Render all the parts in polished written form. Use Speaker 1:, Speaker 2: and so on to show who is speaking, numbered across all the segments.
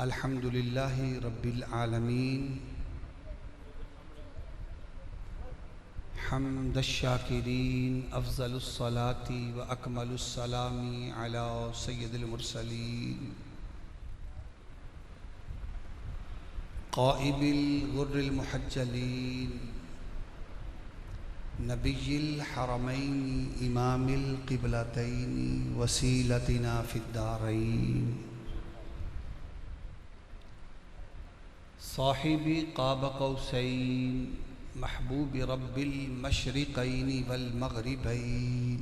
Speaker 1: अल्हम्दुलिल्लाहि रब्बिल आलमीन हम्दश्शाकिरीन अफ़ज़लुस्सलाति व अकमलुस्सलामी अला सय्यदिल मुरसलीन क़ाइबिल गुर्रिल मुहज्जलीन नबिय्यिल हरमैनि इमामिल क़िबलतैनि वसीलतिना फ़िद्दारैन साहिबी क़ाब क़ौसैन महबूब रब्बिल मशरिक़ैन वल मग़रिबैन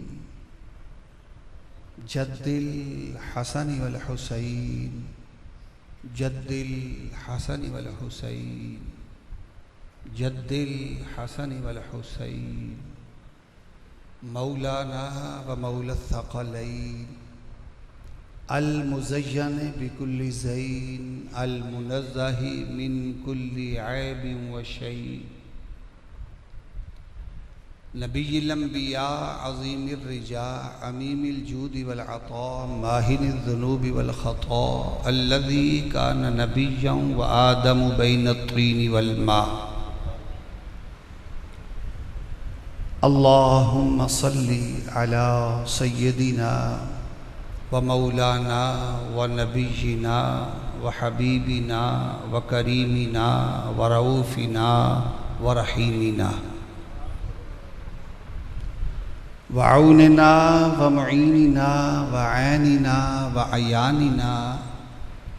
Speaker 1: जद्दिल हसन वल हुसैन जद्दिल हसन वल हुसैन जद्दिल हसन वल हुसैन मौलाना व मौला थक़लैन अल मुज़य्यन बिकुल्लि ज़ैन अल मुनज़्ज़हि मिन कुल्लि ऐबिन व शैइन नबिय्यिल अंबिया अज़ीमिर रिजा अमीमिल जूदि वल अता माहिनिज़ ज़ुनूबि वल ख़ता अल्लज़ी काना नबिय्यन व आदमु बैन अत्तीनि वल मा अल्लाहुम्मा सल्लि अला सय्यदिना व मौलाना व नबिय्यिना व हबीबिना व करीमिना व रऊफ़िना व रहीमिना व औनना व मुईनिना व ऐनिना व अयानिना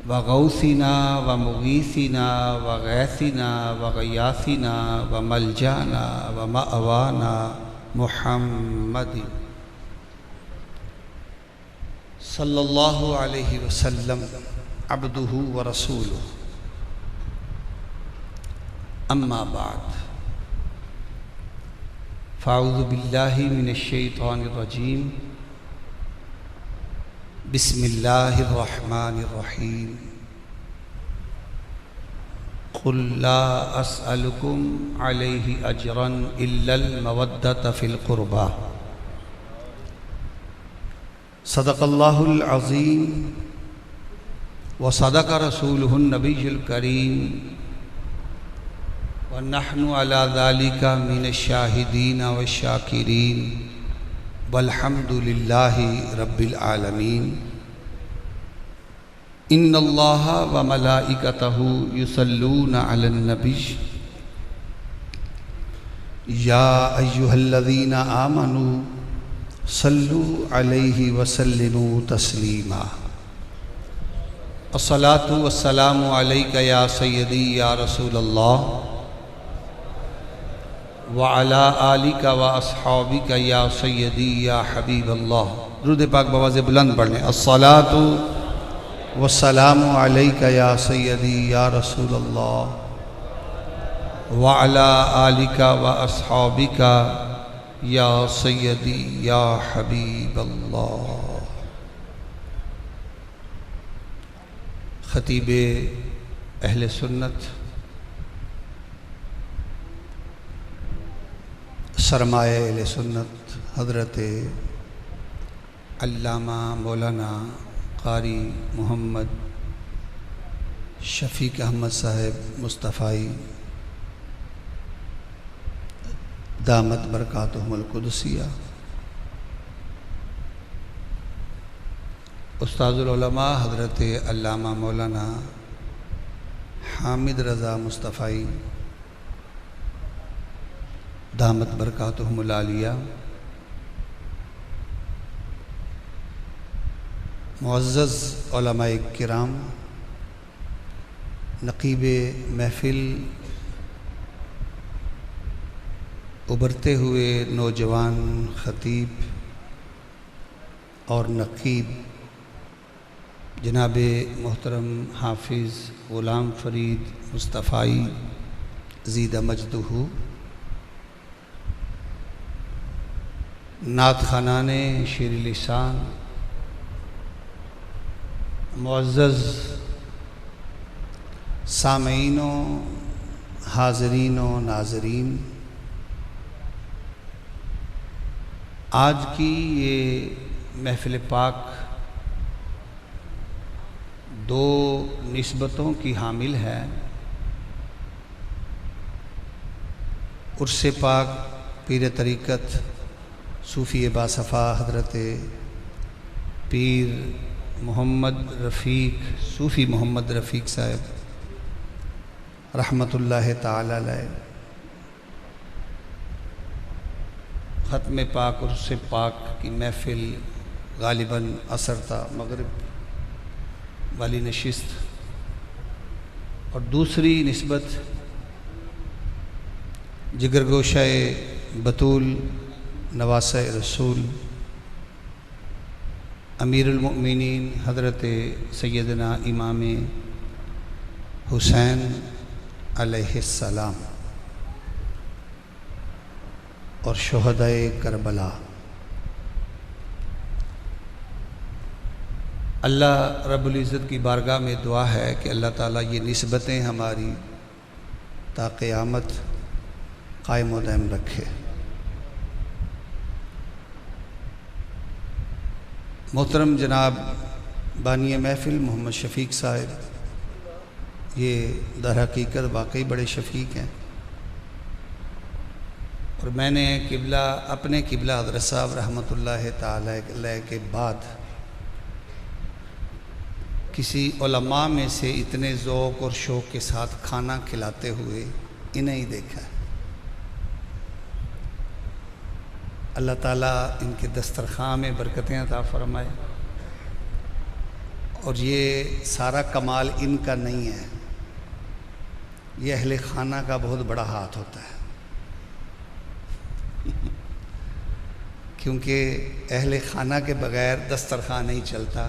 Speaker 1: व गौसिना व मुगीसिना व गैसिना व गयासिना व मलजाना व मअवाना मुहम्मदिन सल्लल्लाहु अलैहि वसल्लम अब्दुहु व रसूलुहु अम्मा बाद फ़अऊज़ु बिल्लाहि मिनश शैतानिर रजीम बिस्मिल्लाहिर रहमानिर रहीम क़ुल ला अस्अलुकुम अलैहि अजरन इल्लल मवद्दत फ़िल क़ुरबा सदक़ल्लाहुल अज़ीम व सदक़ रसूलुहुन नबियुल करीम व नहनु अला ज़ालिका मिनश शाहिदीन व शाकिरीन वल्हम्दुलिल्लाहि रब्बिल आलमीन इन्नल्लाहा व मलाइकतहु युसल्लूना अलन नबी या अय्युहल्लज़ीना आमनू सल्लु अलैहि वसल्लिमु तस्लीमा अस्सलातु वस्सलामु अलैका या सय्यदी या रसूलल्लाह व अला आलिका व अस्हाबिका या सय्यदी या हबीबल्लाह। दुरूद पाक बवाज़े बुलंद पढ़ने अस्सलातु वस्सलामु अलैका या सय्यदी या रसूलल्लाह व अला आलिका व अस्हाबिका या सय्यदी या हबीबल्लाह। ख़तीब अहले सुन्नत सरमाए अहले सुन्नत हज़रत अल्लामा मौलाना क़ारी मोहम्मद शफ़ीक अहमद साहब मुस्तफ़ाई दामत बरकातुहुमुल क़ुदसिया उस्ताज़ुल उलमा हज़रत अल्लामा मौलाना हामिद रज़ा मुस्तफ़ाई दामत बरकातुहुमुल आलिया मुअज़्ज़ज़ उलमाए किराम नक़ीब महफ़िल उभरते हुए नौजवान ख़तीब और नक़ीब जनाब मोहतरम हाफिज़ ग़ुलाम फ़रीद मुस्तफ़ाई ज़ीदा मजदुहु नात ख़ानाने शेर लिसान मुअज़्ज़ज़ सामईनों हाज़रीनों नाज़रीन आज की ये महफ़िल पाक दो निस्बतों की हामिल है। उर्स पाक पीर तरीक़त सूफ़ी बासफ़ा हज़रत पीर मोहम्मद रफ़ीक सूफ़ी मोहम्मद रफ़ीक साहब रहमतुल्लाह ताला अलैह ख़त्म पाक उर्स पाक की महफ़िल गालिबन असर था, मगरिब वाली नशिस्त। और दूसरी निस्बत जिगरगोशाए बतूल नवासा रसूल अमीरुल मोमिनीन हज़रत सैयदना इमाम हुसैन अलैहिस्सलाम और शुहदाए करबला। अल्लाह रब्बुल इज़्ज़त की बारगाह में दुआ है कि अल्लाह ताला ये निस्बतें हमारी ता क़यामत कायम व दायम रखे। मोहतरम जनाब बानी महफ़िल मोहम्मद शफ़ीक साहब, ये दर हकीकत वाकई बड़े शफ़ीक हैं। और मैंने अपने किबला हज़रत साहब रहमतुल्लाह ताला अलैह के बाद किसी उलमा में से इतने ज़ौक़ और शौक़ के साथ खाना खिलाते हुए इन्हें ही देखा है। अल्लाह ताला इनके दस्तरख़्वान में बरकतें अता फ़रमाए। और ये सारा कमाल इनका नहीं है, ये अहले खाना का बहुत बड़ा हाथ होता है। क्योंकि अहले खाना के बग़ैर दस्तरख़्वान नहीं चलता।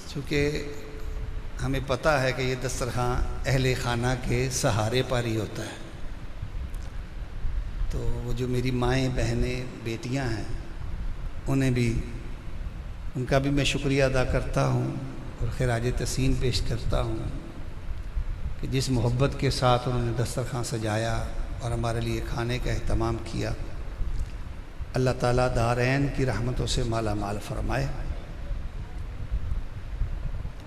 Speaker 1: चूँकि हमें पता है कि ये दस्तरख़्वान अहले खाना के सहारे पर ही होता है। तो वो जो मेरी माएँ बहनें बेटियां हैं, उन्हें भी उनका भी मैं शुक्रिया अदा करता हूँ और खिराज तहसीन पेश करता हूँ कि जिस मोहब्बत के साथ उन्होंने दस्तरख़्वान सजाया और हमारे लिए खाने का अहतमाम किया। अल्लाह ताला दारैन की रहमतों से माला माल फरमाए।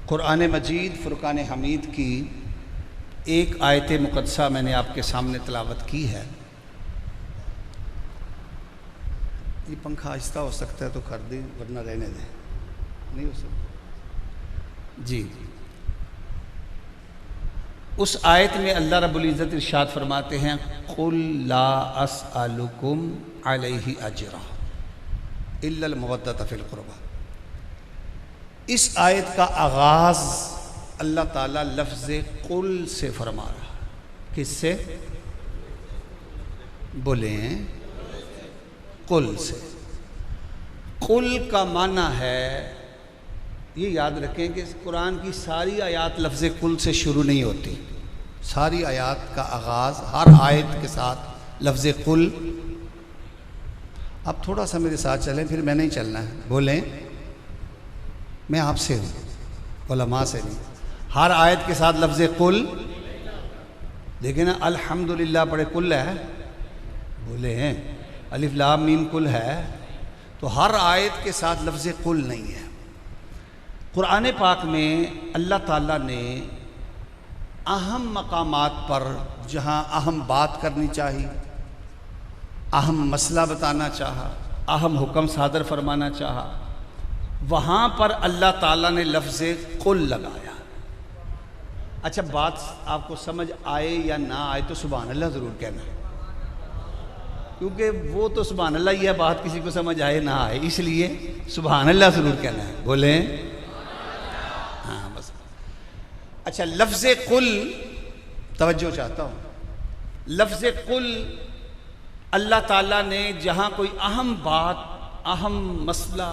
Speaker 1: कुरान मजीद फ़ुरक़ान हमीद की एक आयत मुक़द्दसा मैंने आपके सामने तिलावत की है। ये पंखा आहिस्ता हो सकता है तो कर दें, वरना रहने दें, नहीं हो सकता जी। उस आयत में अल्लाह रब्बुल इज़्ज़त इरशाद फरमाते हैं, कुल ला अस्अलुकुम अलैहि अजरा इल्लल मवद्दत फ़िल क़ुरबा। इस आयत का आगाज़ अल्लाह ताला लफ्ज़ कुल से फरमा रहा। किससे? बोले कुल से। कुल का माना है, ये याद रखें कि कुरान की सारी आयत लफ्ज़ कुल से शुरू नहीं होती। सारी आयत का आगाज़ हर आयत के साथ लफ्ज़ कुल। अब थोड़ा सा मेरे साथ चलें, फिर मैं नहीं चलना है। बोलें, मैं आपसे हूँ, उलमा से नहीं। हर आयत के साथ लफ्ज़ कुल। देखें ना, अल्हम्दुलिल्लाह पढ़े कुल है, बोले हैं अलिफ लाम मीम कुल है। तो हर आयत के साथ लफ्ज़ कुल नहीं है। कुरान पाक में अल्लाह ताला ने अहम मकामात पर, जहाँ अहम बात करनी चाहिए, अहम मसला बताना चाहा, अहम हुक्म सादर फरमाना चाहा, वहाँ पर अल्लाह ताला ने लफ्ज़ कुल लगाया। अच्छा, बात आपको समझ आए या ना आए तो सुभान अल्लाह ज़रूर कहना है, क्योंकि वो तो सुभान अल्लाह ही है, बात किसी को समझ आए ना आए, इसलिए सुभान अल्लाह ज़रूर कहना है। बोले हाँ, बस। अच्छा, लफ्ज़ कुल, तवज्जो चाहता हूँ। लफ्ज़ कुल अल्लाह ताला ने जहाँ कोई अहम बात, अहम मसला,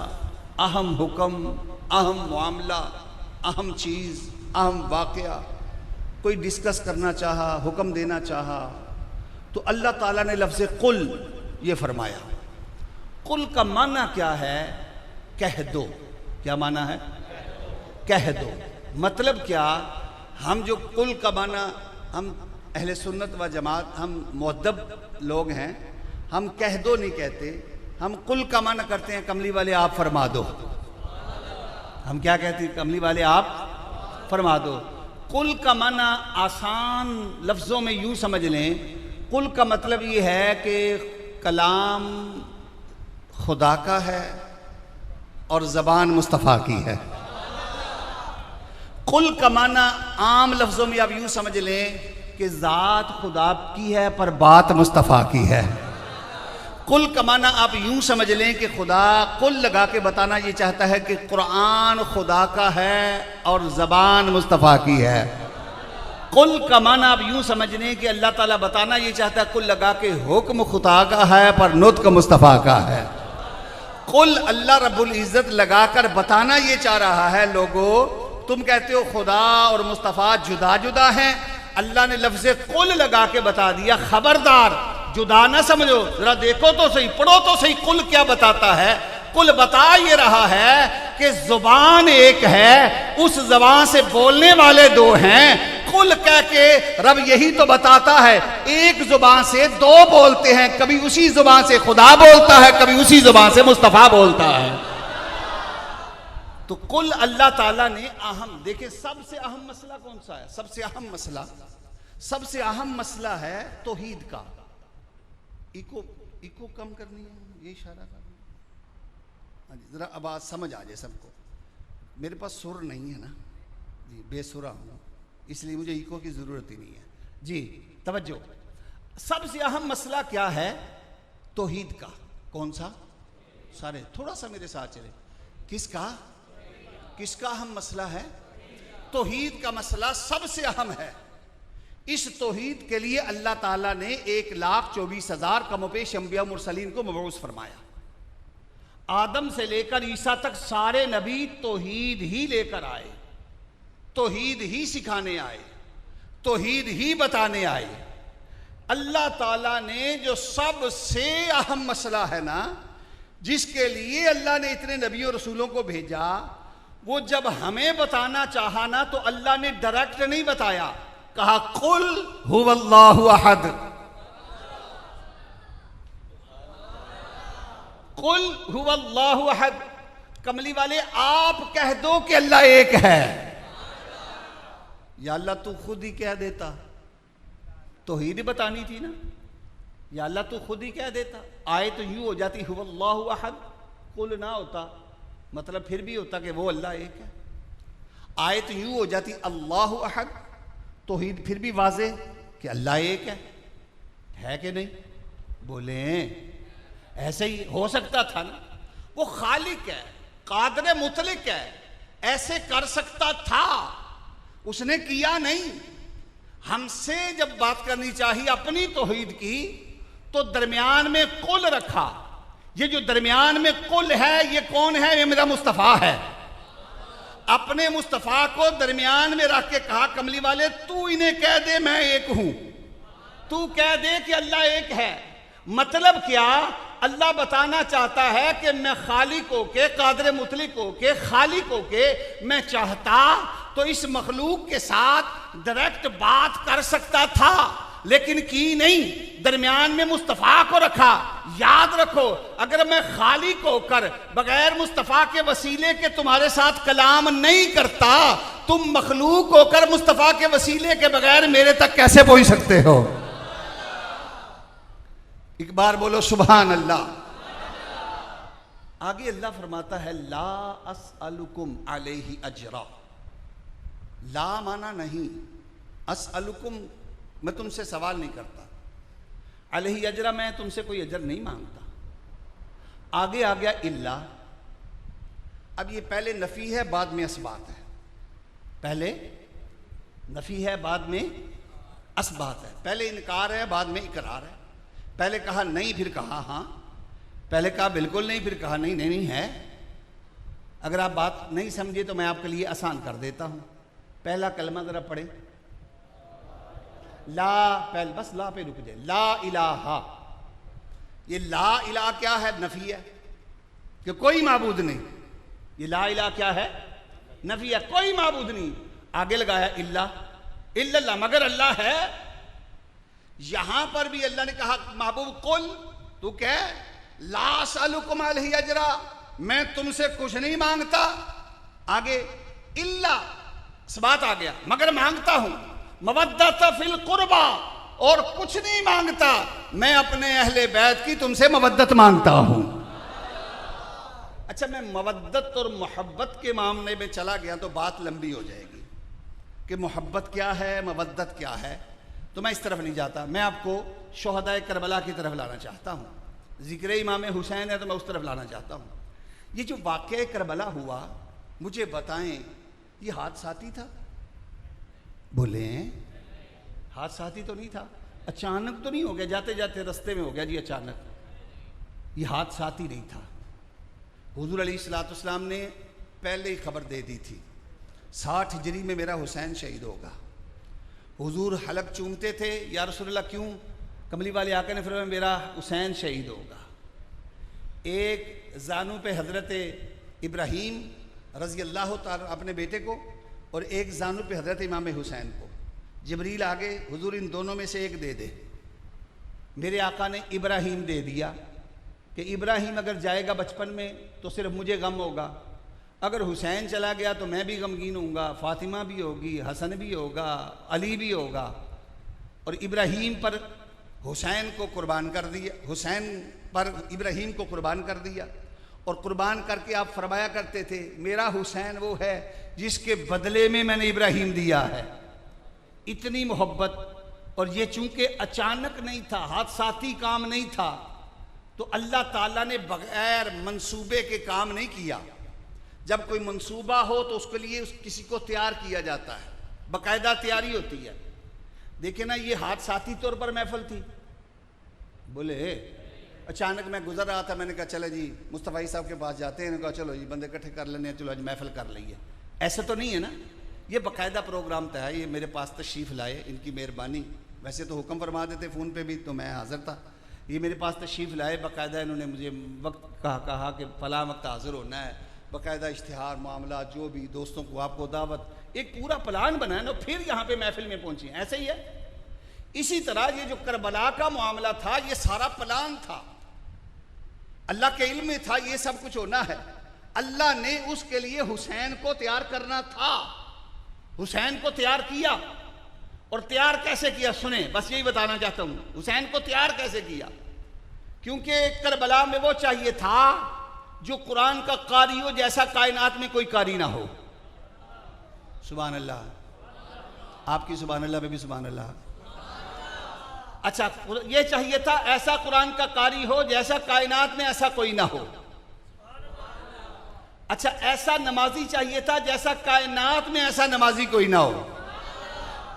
Speaker 1: अहम हुक्म, अहम मामला, अहम चीज़, अहम वाक़या कोई डिस्कस करना चाहा, हुक्म देना चाहा, तो अल्लाह ताला ने लफ्ज़ कुल ये फरमाया। कुल का माना क्या है? कह दो। क्या माना है? कह दो। मतलब क्या? हम जो कुल का माना, हम अहले सुन्नत व जमात, हम मुअद्दब लोग हैं, हम कह दो नहीं कहते, हम कुल का माना करते हैं। कमली वाले आप फरमा दो। हम क्या कहते हैं? कमली वाले आप फरमा दो। कुल का माना आसान लफ्ज़ों में यूं समझ लें, कुल का मतलब ये है कि कलाम खुदा का है और ज़बान मुस्तफ़ा की है। कुल का माना आम लफ्ज़ों में आप यूं समझ लें कि ज़ात खुदा की है पर बात मुस्तफ़ा की है। कुल का माना आप यूं समझ लें कि खुदा कुल लगा के बताना ये चाहता है कि कुरान खुदा का है और ज़बान मुस्तफ़ा की है। कुल का माना आप यूं समझ लें कि अल्लाह ताला बताना ये चाहता है कुल लगा के हुक्म खुदा का है पर नुत्क मुस्तफ़ा का है। कुल अल्लाह रब्बुल इज़्ज़त लगाकर बताना ये चाह रहा है, लोगों तुम कहते हो खुदा और मुस्तफ़ा जुदा जुदा हैं, अल्लाह ने लफ्ज़ कुल लगा के बता दिया, खबरदार जुदा ना समझो, जरा देखो तो सही, पढ़ो तो सही कुल क्या बताता है। कुल बता ये रहा है कि जुबान एक है, उस जबान से बोलने वाले दो हैं। कुल कह के रब यही तो बताता है, एक जुबान से दो बोलते हैं, कभी उसी जुबान से खुदा बोलता है, कभी उसी जुबान से मुस्तफ़ा बोलता है। तो कुल अल्लाह ताला ने अहम, देखिए सबसे अहम मसला कौन सा है? सबसे अहम मसला है तौहीद का। इको कम करनी है, ये इशारा करना। हाँ जी, जरा आवाज समझ आ जाए सबको। मेरे पास सुर नहीं है ना जी, बेसुरा हूँ, इसलिए मुझे इको की जरूरत ही नहीं है जी। तवज्जो, सबसे अहम मसला क्या है तौहीद का? कौन सा? सारे थोड़ा सा मेरे साथ चले। किसका अहम मसला है? तौहीद का मसला सबसे अहम है। इस तौहीद के लिए अल्लाह ताला ने 1,24,000 कमोपेश अंबिया मुरसलीन को मबऊस फरमाया। आदम से लेकर ईसा तक सारे नबी तौहीद ही लेकर आए, तौहीद ही सिखाने आए, तौहीद ही बताने आए। अल्लाह ताला ने जो सबसे अहम मसला है ना, जिसके लिए अल्लाह ने इतने नबी और रसूलों को भेजा, वो जब हमें बताना चाहा ना तो अल्लाह ने डायरेक्ट नहीं बताया, कहा कुल हुवल्लाहु अहद, कुल हुवल्लाहु अहद। कमली वाले आप कह दो कि अल्लाह एक है। या अल्लाह तू खुद ही कह देता, तौहीद बतानी थी ना। या अल्लाह तू खुद ही कह देता, आए तो यूं हो जाती हुवल्लाहु अहद, कुल ना होता, मतलब फिर भी होता कि वो अल्लाह एक है। आए तो यूं हो जाती अल्लाहु अहद, तौहीद फिर भी वाज़े कि अल्लाह एक है कि नहीं? बोले ऐसे ही हो सकता था ना। वो खालिक है, कादर मुतलिक है, ऐसे कर सकता था, उसने किया नहीं। हमसे जब बात करनी चाहिए अपनी तौहीद की तो दरमियान में कुल रखा। ये जो दरमियान में कुल है ये कौन है? ये मेरा मुस्तफ़ा है। अपने मुस्तफ़ा को दरमियान में रख के कहा कमली वाले तू इन्हें कह दे मैं एक हूं, तू कह दे कि अल्लाह एक है। मतलब क्या? अल्लाह बताना चाहता है कि मैं खालिक होके, कादर मुतलिक होके, खालिक होके मैं चाहता तो इस मखलूक के साथ डायरेक्ट बात कर सकता था, लेकिन की नहीं, दरमियान में मुस्तफ़ा को रखा। याद रखो, अगर मैं खालिक होकर बगैर मुस्तफ़ा के वसीले के तुम्हारे साथ कलाम नहीं करता, तुम मखलूक होकर मुस्तफ़ा के वसीले के बगैर मेरे तक कैसे पहुंच सकते हो? एक बार बोलो सुभान अल्लाह। आगे अल्लाह फरमाता है ला अस्अलुकुम अलैहि अजरा। ला माना नहीं, अस्अलुकुम मैं तुमसे सवाल नहीं करता, अलैहि अजरा मैं तुमसे कोई अजर नहीं मांगता। आगे आ गया इल्ला। अब ये पहले नफी है बाद में असबात है, पहले नफी है बाद में असबात है, पहले इनकार है बाद में इकरार है। पहले कहा नहीं फिर कहा हाँ, पहले कहा बिल्कुल नहीं फिर कहा नहीं नहीं नहीं है। अगर आप बात नहीं समझे तो मैं आपके लिए आसान कर देता हूं। पहला कलमा जरा पढ़े, ला, पहले बस ला पे रुक जाए, ला इलाहा। ये ला इलाहा क्या है? नफी है कि कोई माबूद नहीं। ये ला इलाहा क्या है? नफी है, कोई माबूद नहीं। आगे लगाया इल्ला, इल्लल्लाह, मगर अल्लाह है। यहां पर भी अल्लाह ने कहा महबूब कुल, तू कह ला असअलुकुम अलैहि अजरा, मैं तुमसे कुछ नहीं मांगता, आगे इल्ला बात आ गया, मगर मांगता हूं मवद्दत फिल कुर्बा, और कुछ नहीं मांगता, मैं अपने अहले बैत की तुमसे मवद्दत मांगता हूं। अच्छा, मैं मवद्दत और मोहब्बत के मामले में चला गया तो बात लंबी हो जाएगी कि मोहब्बत क्या है, मवद्दत क्या है, तो मैं इस तरफ नहीं जाता। मैं आपको शोहदाए करबला की तरफ लाना चाहता हूँ। जिक्र इमाम हुसैन है तो मैं उस तरफ लाना चाहता हूँ। ये जो वाक़या करबला हुआ, मुझे बताएं, ये हादसाती था? बोले हादसाती तो नहीं था, अचानक तो नहीं हो गया, जाते जाते रास्ते में हो गया जी अचानक। ये हादसाती नहीं था। हुजूर अलैहिस्सलाम ने पहले ही खबर दे दी थी 60 हिजरी में मेरा हुसैन शहीद होगा। हुजूर हलक चूमते थे, या रसूलल्लाह क्यों? कमली वाले आका ने फरमाया मेरा हुसैन शहीद होगा। एक जानू पे हज़रत इब्राहीम रज़ी अल्लाह ताला अपने बेटे को, और एक जानू पे हज़रत इमाम हुसैन को। जिब्रील आगे, हुजूर इन दोनों में से एक दे दे। मेरे आका ने इब्राहीम दे दिया कि इब्राहीम अगर जाएगा बचपन में तो सिर्फ मुझे गम होगा, अगर हुसैन चला गया तो मैं भी गमगीन होऊंगा, फातिमा भी होगी, हसन भी होगा, अली भी होगा। और इब्राहीम पर हुसैन को कुर्बान कर दिया, हुसैन पर इब्राहीम को कुर्बान कर दिया। और कुर्बान करके आप फरमाया करते थे मेरा हुसैन वो है जिसके बदले में मैंने इब्राहीम दिया है। इतनी मोहब्बत। और ये चूंकि अचानक नहीं था, हादसाती काम नहीं था, तो अल्लाह ताला ने बगैर मंसूबे के काम नहीं किया। जब कोई मंसूबा हो तो उसके लिए किसी को तैयार किया जाता है, बाकायदा तैयारी होती है। देखिए ना, ये हादसाती तौर पर महफिल थी। बोले अचानक मैं गुजर रहा था, मैंने कहा चले जी मुस्तफ़ा साहब के पास जाते हैं, कहा चलो जी बंदे इकट्ठे कर लेने, चलो आज महफिल कर ली है। ऐसा तो नहीं है ना, ये बाकायदा प्रोग्राम था। ये मेरे पास तशरीफ़ लाए, इनकी मेहरबानी। वैसे तो हुक्म फरमा देते फ़ोन पे भी तो मैं हाज़िर था। ये मेरे पास तशरीफ़ लाए, बाकायदा इन्होंने मुझे वक्त कहा कि फ़लाँ वक्त हाज़िर होना है, बाकायदा इश्तिहार मामला जो भी, दोस्तों को आपको दावत, एक पूरा प्लान बनाया ना, फिर यहाँ पे महफिल में पहुँची। ऐसे ही है। इसी तरह ये जो करबला का मामला था, ये सारा प्लान था, अल्लाह के इल्म में था, ये सब कुछ होना है। अल्लाह ने उसके लिए हुसैन को तैयार करना था, हुसैन को तैयार किया। और तैयार कैसे किया सुने, बस यही बताना चाहता हूं, हुसैन को तैयार कैसे किया। क्योंकि करबला में वो चाहिए था जो कुरान का कारी हो, जैसा कायनात में कोई कारी ना हो। सुभान अल्लाह, आपकी सुभान अल्लाह पे भी सुभान अल्लाह। अच्छा, ये चाहिए था ऐसा कुरान का कारी हो जैसा कायनात में ऐसा कोई ना हो। अच्छा, ऐसा नमाजी चाहिए था जैसा कायनात में ऐसा नमाजी कोई ना हो।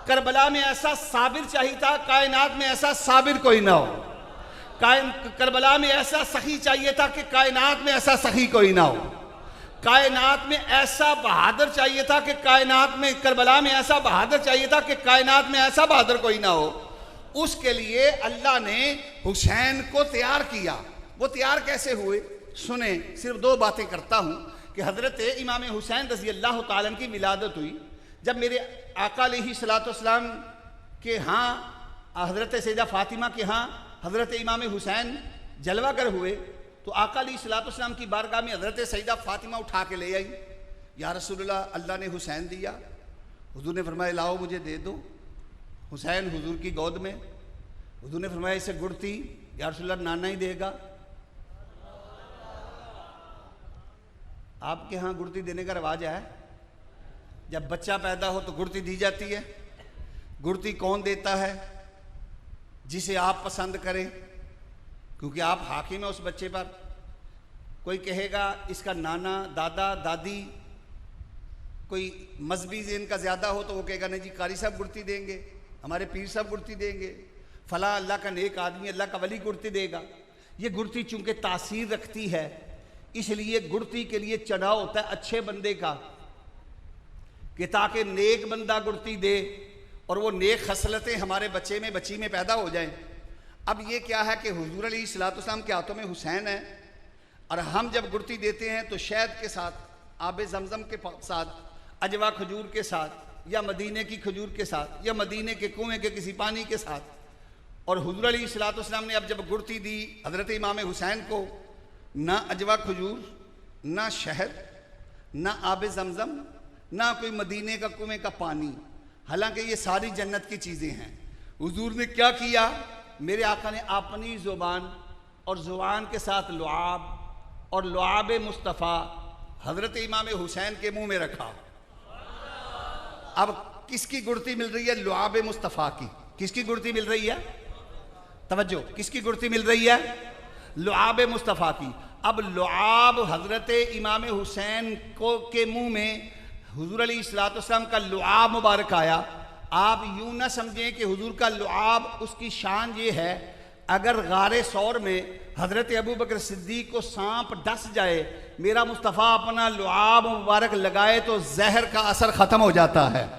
Speaker 1: करबला में ऐसा साबिर चाहिए था, कायनात में ऐसा साबिर कोई ना हो। करबला में ऐसा सखी चाहिए था कि कायनात में ऐसा सखी कोई ना हो। कायनात में ऐसा बहादुर चाहिए था कि कायनात में, करबला में ऐसा बहादुर चाहिए था कि कायनात में ऐसा बहादुर कोई ना हो। उसके लिए अल्लाह ने हुसैन को तैयार किया। वो तैयार कैसे हुए सुने, सिर्फ दो बातें करता हूं कि हजरत इमाम हुसैन रज़ी अल्लाह तआला की विलादत हुई। जब मेरे आका अलैहिस्सलाम के यहाँ, हजरत सैयदा फातिमा के यहाँ हजरत इमाम हुसैन जलवागर हुए, तो आका अलैहिस्सलाम की बारगाह में हजरत सैयदा फातिमा उठा के ले आई। या रसूलल्लाह, अल्लाह ने हुसैन दिया। हुजूर ने फरमाया लाओ मुझे दे दो। हुसैन हुजूर की गोद में। हुजूर ने फरमाया इसे गुड़ती। या रसूलल्लाह, नाना ही देगा। आपके यहाँ गुड़ती देने का रवाज है? जब बच्चा पैदा हो तो गुड़ती दी जाती है। गुड़ती कौन देता है? जिसे आप पसंद करें, क्योंकि आप हाकिम है उस बच्चे पर। कोई कहेगा इसका नाना, दादा, दादी, कोई मजहबी जिनका ज़्यादा हो तो वो कहेगा नहीं जी कारी साहब गुड़ती देंगे, हमारे पीर साहब गुड़ती देंगे, फला अल्लाह का नेक आदमी, अल्लाह का वली गुड़ती देगा। ये गुड़ती चूंकि तासीर रखती है, इसलिए गुड़ती के लिए चढ़ाव होता है अच्छे बंदे का, कि ताकि नेक बंदा गुड़ती दे और वो नेक खसलतें हमारे बच्चे में, बच्ची में पैदा हो जाएं। अब ये क्या है कि हुजूर अलैहिस्सलाम के हाथों में हुसैन है, और हम जब गुड़ती देते हैं तो शहद के साथ, आब जमजम के साथ, अजवा खजूर के साथ, या मदीने की खजूर के साथ, या मदीने के कुएं के किसी पानी के साथ और हुजूर अलैहिस्सलाम ने अब जब गुड़ती दी हज़रत इमाम हुसैन को, ना अजवा खजूर, ना शहद, ना आब जमज़म, ना कोई मदीने का कुएं का पानी, हालांकि ये सारी जन्नत की चीज़ें हैं। हुजूर ने क्या किया, मेरे आका ने अपनी ज़ुबान और ज़ुबान के साथ लुआब और लुआब मुस्तफ़ा हज़रत इमाम हुसैन के मुंह में रखा। अब किसकी गुड़ती मिल रही है? लुआब मुस्तफ़ा की। किसकी गुड़ती मिल रही है? तवज्जो, किसकी गुड़ती मिल रही है? लुआब मुस्तफ़ा की। अब लुआब हज़रत इमाम हुसैन को के मुंह में हुजूर अलैहिस्सलाम का लुआब मुबारक आया। आप यूं ना समझें कि हुजूर का लुआब, उसकी शान ये है, अगर गारे सौर में हज़रत अबू बकर सिद्दीक को सांप डस जाए, मेरा मुस्तफ़ा अपना लुआब मुबारक लगाए तो जहर का असर ख़त्म हो जाता है।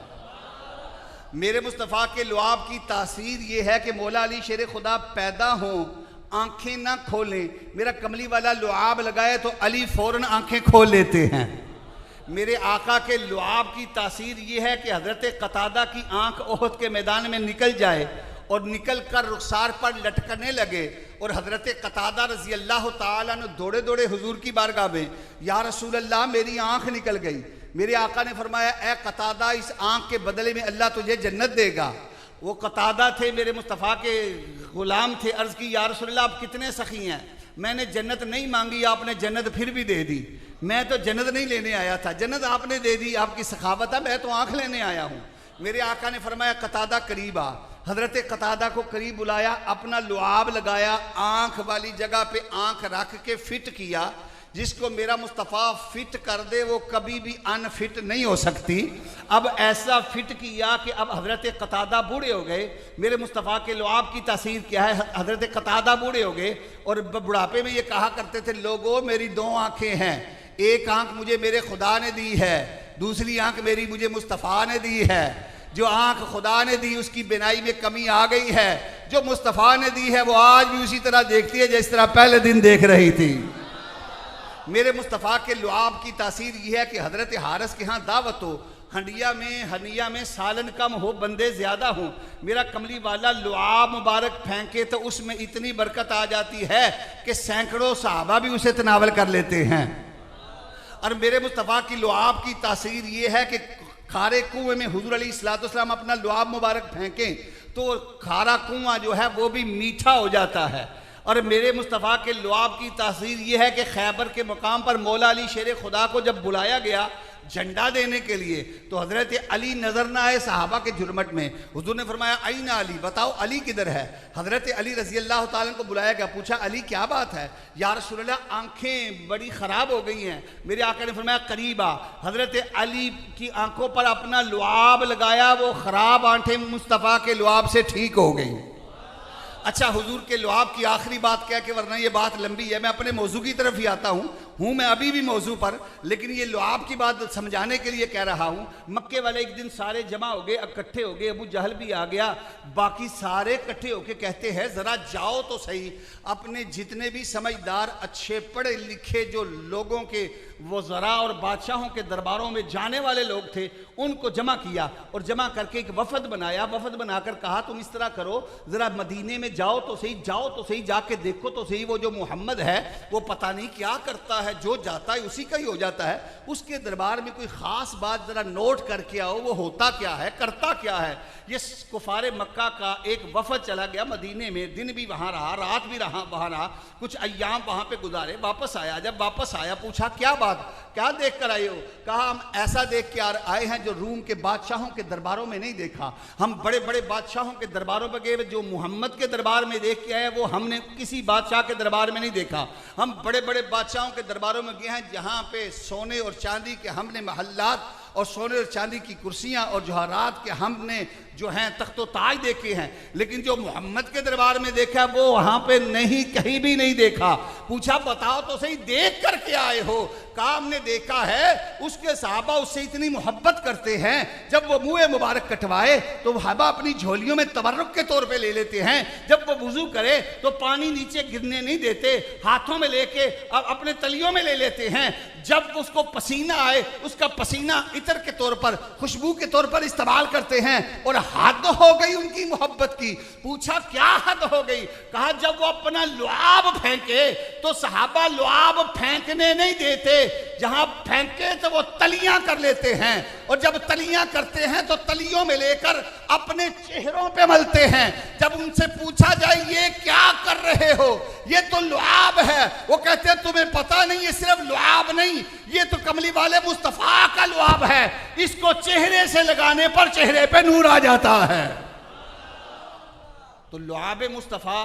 Speaker 1: मेरे मुस्तफ़ा के लुआब की तासीर ये है कि मौला अली शेर खुदा पैदा हों, आंखें ना खोलें, मेरा कमली वाला लुआब लगाए तो अली फ़ौरन आंखें खोल लेते हैं। मेरे आका के लुआब की तासीर ये है कि हज़रत कतादा की आंख ओहद के मैदान में निकल जाए और निकल कर रुखसार पर लटकने लगे, और हज़रत कतादा रज़ी अल्लाह ताला ने दौड़े दौड़े हुजूर की बारगाह में, या रसूल अल्लाह मेरी आंख निकल गई। मेरे आका ने फरमाया, ए कतादा, इस आंख के बदले में अल्लाह तुझे जन्नत देगा। वो कतादा थे, मेरे मुस्तफ़ा के ग़ुलाम थे। अर्ज़ की, या रसूल अल्लाह आप कितने सखी हैं, मैंने जन्नत नहीं मांगी, आपने जन्नत फिर भी दे दी। मैं तो जन्नत नहीं लेने आया था, जन्नत आपने दे दी, आपकी सखावत है, मैं तो आंख लेने आया हूँ। मेरे आका ने फरमाया, कतादा करीब आ। हज़रत कतादा को करीब बुलाया, अपना लुआब लगाया, आंख वाली जगह पे आंख रख के फिट किया। जिसको मेरा मुस्तफ़ा फिट कर दे वो कभी भी अनफिट नहीं हो सकती। अब ऐसा फिट किया कि अब हज़रत कतादा बूढ़े हो गए। मेरे मुस्तफ़ा के लुआब की तासीर क्या है, हज़रत कतादा बूढ़े हो गए और बुढ़ापे में ये कहा करते थे, लोगों मेरी दो आँखें हैं, एक आँख मुझे मेरे खुदा ने दी है, दूसरी आँख मेरी मुझे मुस्तफ़ा ने दी है। जो आँख खुदा ने दी उसकी बिनाई में कमी आ गई है, जो मुस्तफ़ा ने दी है वो आज भी उसी तरह देखती है जिस तरह पहले दिन देख रही थी। मेरे मुस्तफ़ा के लुआब की तासीर यह है कि हज़रत हारिस के यहाँ दावत हो, हनिया में सालन कम हो, बंदे ज़्यादा हों, मेरा कमली वाला लुआब मुबारक फेंके तो उसमें इतनी बरकत आ जाती है कि सैकड़ों सहाबा भी उसे तनावल कर लेते हैं। और मेरे मुस्तफ़ा की लुआब की तासीर ये है कि खारे कुएं में हुजूर अलैहिस्सलाम अपना लुआब मुबारक फेंकें तो खारा कुआं जो है वो भी मीठा हो जाता है। और मेरे मुस्तफ़ा के लुआब की तासीर ये है कि खैबर के मकाम पर मौला अली शेर खुदा को जब बुलाया गया झंडा देने के लिए तो हज़रत अली नज़र ना आए सहाबा के जुर्मट में। हुजूर ने फरमाया, आईना अली, बताओ अली किधर है। हज़रत अली रज़ी अल्लाह ताला को बुलाया गया, पूछा अली क्या बात है। या रसूल अल्लाह आंखें बड़ी ख़राब हो गई हैं। मेरे आका ने फरमाया करीब आ। हज़रत अली की आंखों पर अपना लुआब लगाया, वो ख़राब आंखें मुस्तफ़ा के लुआब से ठीक हो गई। अच्छा, हुजूर के लुआब की आखिरी बात क्या कि वरना ये बात लंबी है, मैं अपने मौजू की तरफ ही आता हूँ मैं अभी भी मौजू पर, लेकिन ये लुआब की बात समझाने के लिए कह रहा हूँ। मक्के वाले एक दिन सारे जमा हो गए, इकट्ठे हो गए, अबू जहल भी आ गया, बाकी सारे इकट्ठे होके कहते हैं ज़रा जाओ तो सही, अपने जितने भी समझदार अच्छे पढ़े लिखे जो लोगों के वज़रा और बादशाहों के दरबारों में जाने वाले लोग थे उनको जमा किया और जमा करके एक वफद बनाया। वफद बनाकर कहा तुम इस तरह करो, ज़रा मदीने में जाओ तो सही, जाके देखो तो सही, वो जो मोहम्मद है वो पता नहीं क्या करता है, जो जाता है उसी का ही हो जाता है, उसके दरबार में कोई ख़ास बात ज़रा नोट करके आओ, वो होता क्या है, करता क्या है। ये कुफारे मक्का का एक वफद चला गया मदीने में, दिन भी वहाँ रहा, रात भी वहाँ रहा, कुछ अय्याम वहाँ पे गुजारे, वापस आया। जब वापस आया पूछा क्या बात, क्या देख कर आए हो। कहा हम ऐसा देख के आए हैं जो रूम के बादशाहों के दरबारों में नहीं देखा। हम बड़े बड़े बादशाहों के दरबारों पर गए, जो मोहम्मद के दरबार में देख के आए वो हमने किसी बादशाह के दरबार में नहीं देखा। हम बड़े बड़े बादशाहों के दरबारों में गए हैं जहाँ पे सोने और चांदी के हमने महल्लात और सोने और चांदी की कुर्सियाँ और जवाहरात के हमने जो हैं तख्तो ताज देखे हैं, लेकिन जो मोहम्मद के दरबार में देखा वो वहाँ पे नहीं, कहीं भी नहीं देखा। पूछा बताओ तो सही देख कर के आए हो। कहा हमने देखा है उसके सहाबा उससे इतनी मोहब्बत करते हैं, जब वो मुँह मुबारक कटवाए तो सहाबा अपनी झोलियों में तबर्रुक के तौर पे ले लेते हैं, जब वो वुजू करे तो पानी नीचे गिरने नहीं देते, हाथों में लेके अपने तलियों में ले लेते हैं, जब उसको पसीना आए उसका पसीना इतर के तौर पर, खुशबू के तौर पर इस्तेमाल करते हैं। और हद हो गई उनकी मोहब्बत की। पूछा क्या हद हो गई? कहा जब वो अपना लुआब फेंके तो सहाबा लुआब फेंकने नहीं देते, जहां फेंके तो वो तलियां कर लेते हैं, और जब तलियां करते हैं तो तलियों में लेकर अपने चेहरों पे मलते हैं। जब उनसे पूछा जाए ये क्या कर रहे हो, ये तो लुआब है, वो कहते हैं तुम्हें पता नहीं, ये सिर्फ लुआब नहीं, ये तो कमली वाले मुस्तफा का लुआब है, इसको चेहरे से लगाने पर चेहरे पे नूर आ जाता है। तो लुआब मुस्तफा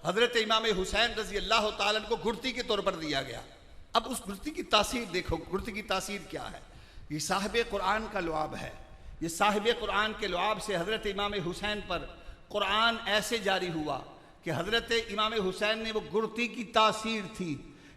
Speaker 1: हजरत इमाम हुसैन रजी अल्लाह ताला को गुर्ती के तौर पर दिया गया। अब उस गुर्ती की तासीर देखो, गुर्ती की तासीर क्या है। ये साहिब कुरान का लुआब है। ये साहिब कुरान के लुआब से हजरत इमाम हुसैन पर कुरान ऐसे जारी हुआ कि हजरत इमाम हुसैन ने, वो गुर्ती की तासीर थी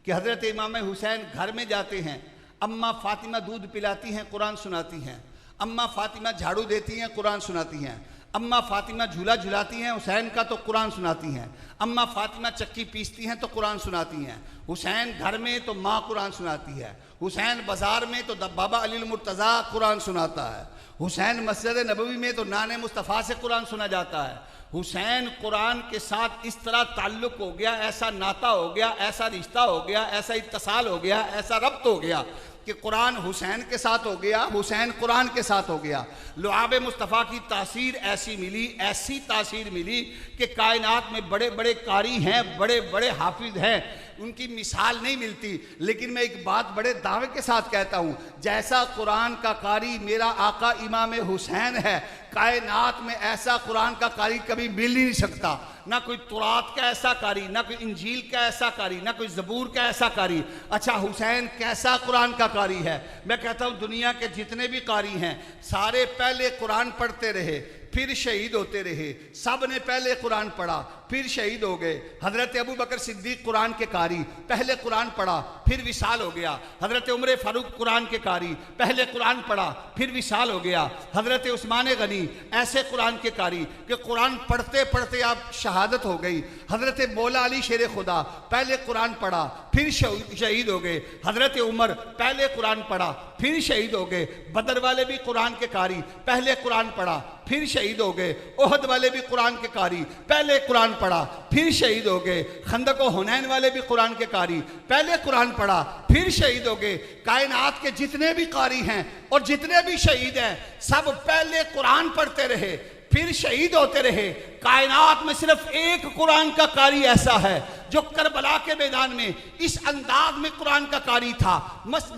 Speaker 1: कि हजरत इमाम हुसैन घर में जाते हैं, अम्मा फातिमा दूध पिलाती हैं, कुरान सुनाती हैं, अम्मा फातिमा झाड़ू देती हैं, कुरान सुनाती हैं, अम्मा फातिमा झूला झुलाती हैं हुसैन का तो कुरान सुनाती हैं, अम्मा फातिमा चक्की पीसती हैं तो कुरान सुनाती हैं, हुसैन घर में तो माँ कुरान सुनाती है, हुसैन बाजार में तो बाबा अली मुर्तज़ा कुरान सुनाता है, हुसैन मस्जिद नबवी में तो नाने मुस्तफ़ा से कुरान सुना जाता है। हुसैन कुरान के साथ इस तरह ताल्लुक़ हो गया, ऐसा नाता हो गया, ऐसा रिश्ता हो गया, ऐसा इत्तसाल हो गया, ऐसा रब्त हो गया कि कुरान हुसैन के साथ हो गया, हुसैन कुरान के साथ हो गया। लुआब मुस्तफ़ा की तासीर ऐसी मिली, ऐसी तासीर मिली कि कायनात में बड़े बड़े कारी हैं, बड़े बड़े हाफिज हैं, उनकी मिसाल नहीं मिलती। लेकिन मैं एक बात बड़े दावे के साथ कहता हूँ, जैसा कुरान का कारी मेरा आका इमाम हुसैन है, कायनात में ऐसा कुरान का कारी कभी मिल ही नहीं सकता। ना कोई तुरात का ऐसा कारी, ना कोई इंजील का ऐसा कारी, ना कोई ज़बूर का ऐसा कारी। अच्छा हुसैन कैसा कुरान का कारी है? मैं कहता हूँ दुनिया के जितने भी कारी हैं सारे पहले कुरान पढ़ते रहे, फिर शहीद होते रहे। सब ने पहले कुरान पढ़ा, फिर शहीद हो गए। हजरत अबू बकर सिद्दीक कुरान के कारी, पहले कुरान पढ़ा, फिर विसाल हो गया। हजरत उमर फारूक कुरान के कारी, पहले कुरान पढ़ा, फिर विसाल हो गया। हजरत उस्मान गनी ऐसे कुरान के कारी कि कुरान पढ़ते पढ़ते आप शहादत हो गई। हजरत मौला अली शेर खुदा पहले कुरान पढ़ा, फिर शहीद हो गए। हजरत उमर पहले कुरान पढ़ा, फिर शहीद हो गए। बदर वाले भी कुरान के कारी, पहले कुरान पढ़ा, फिर शहीद हो गए। ओहद वाले भी कुरान के कारी, पहले कुरान पढ़ा, फिर शहीद हो गए। खंदक और हुनैन वाले भी कुरान के कारी, पहले कुरान पढ़ा, फिर शहीद हो गए। कायनात के जितने भी कारी हैं और जितने भी शहीद हैं सब पहले कुरान पढ़ते रहे, फिर शहीद होते रहे। कायनात में सिर्फ एक कुरान का कारी ऐसा है जो करबला के मैदान में इस अंदाज में कुरान का कारी था।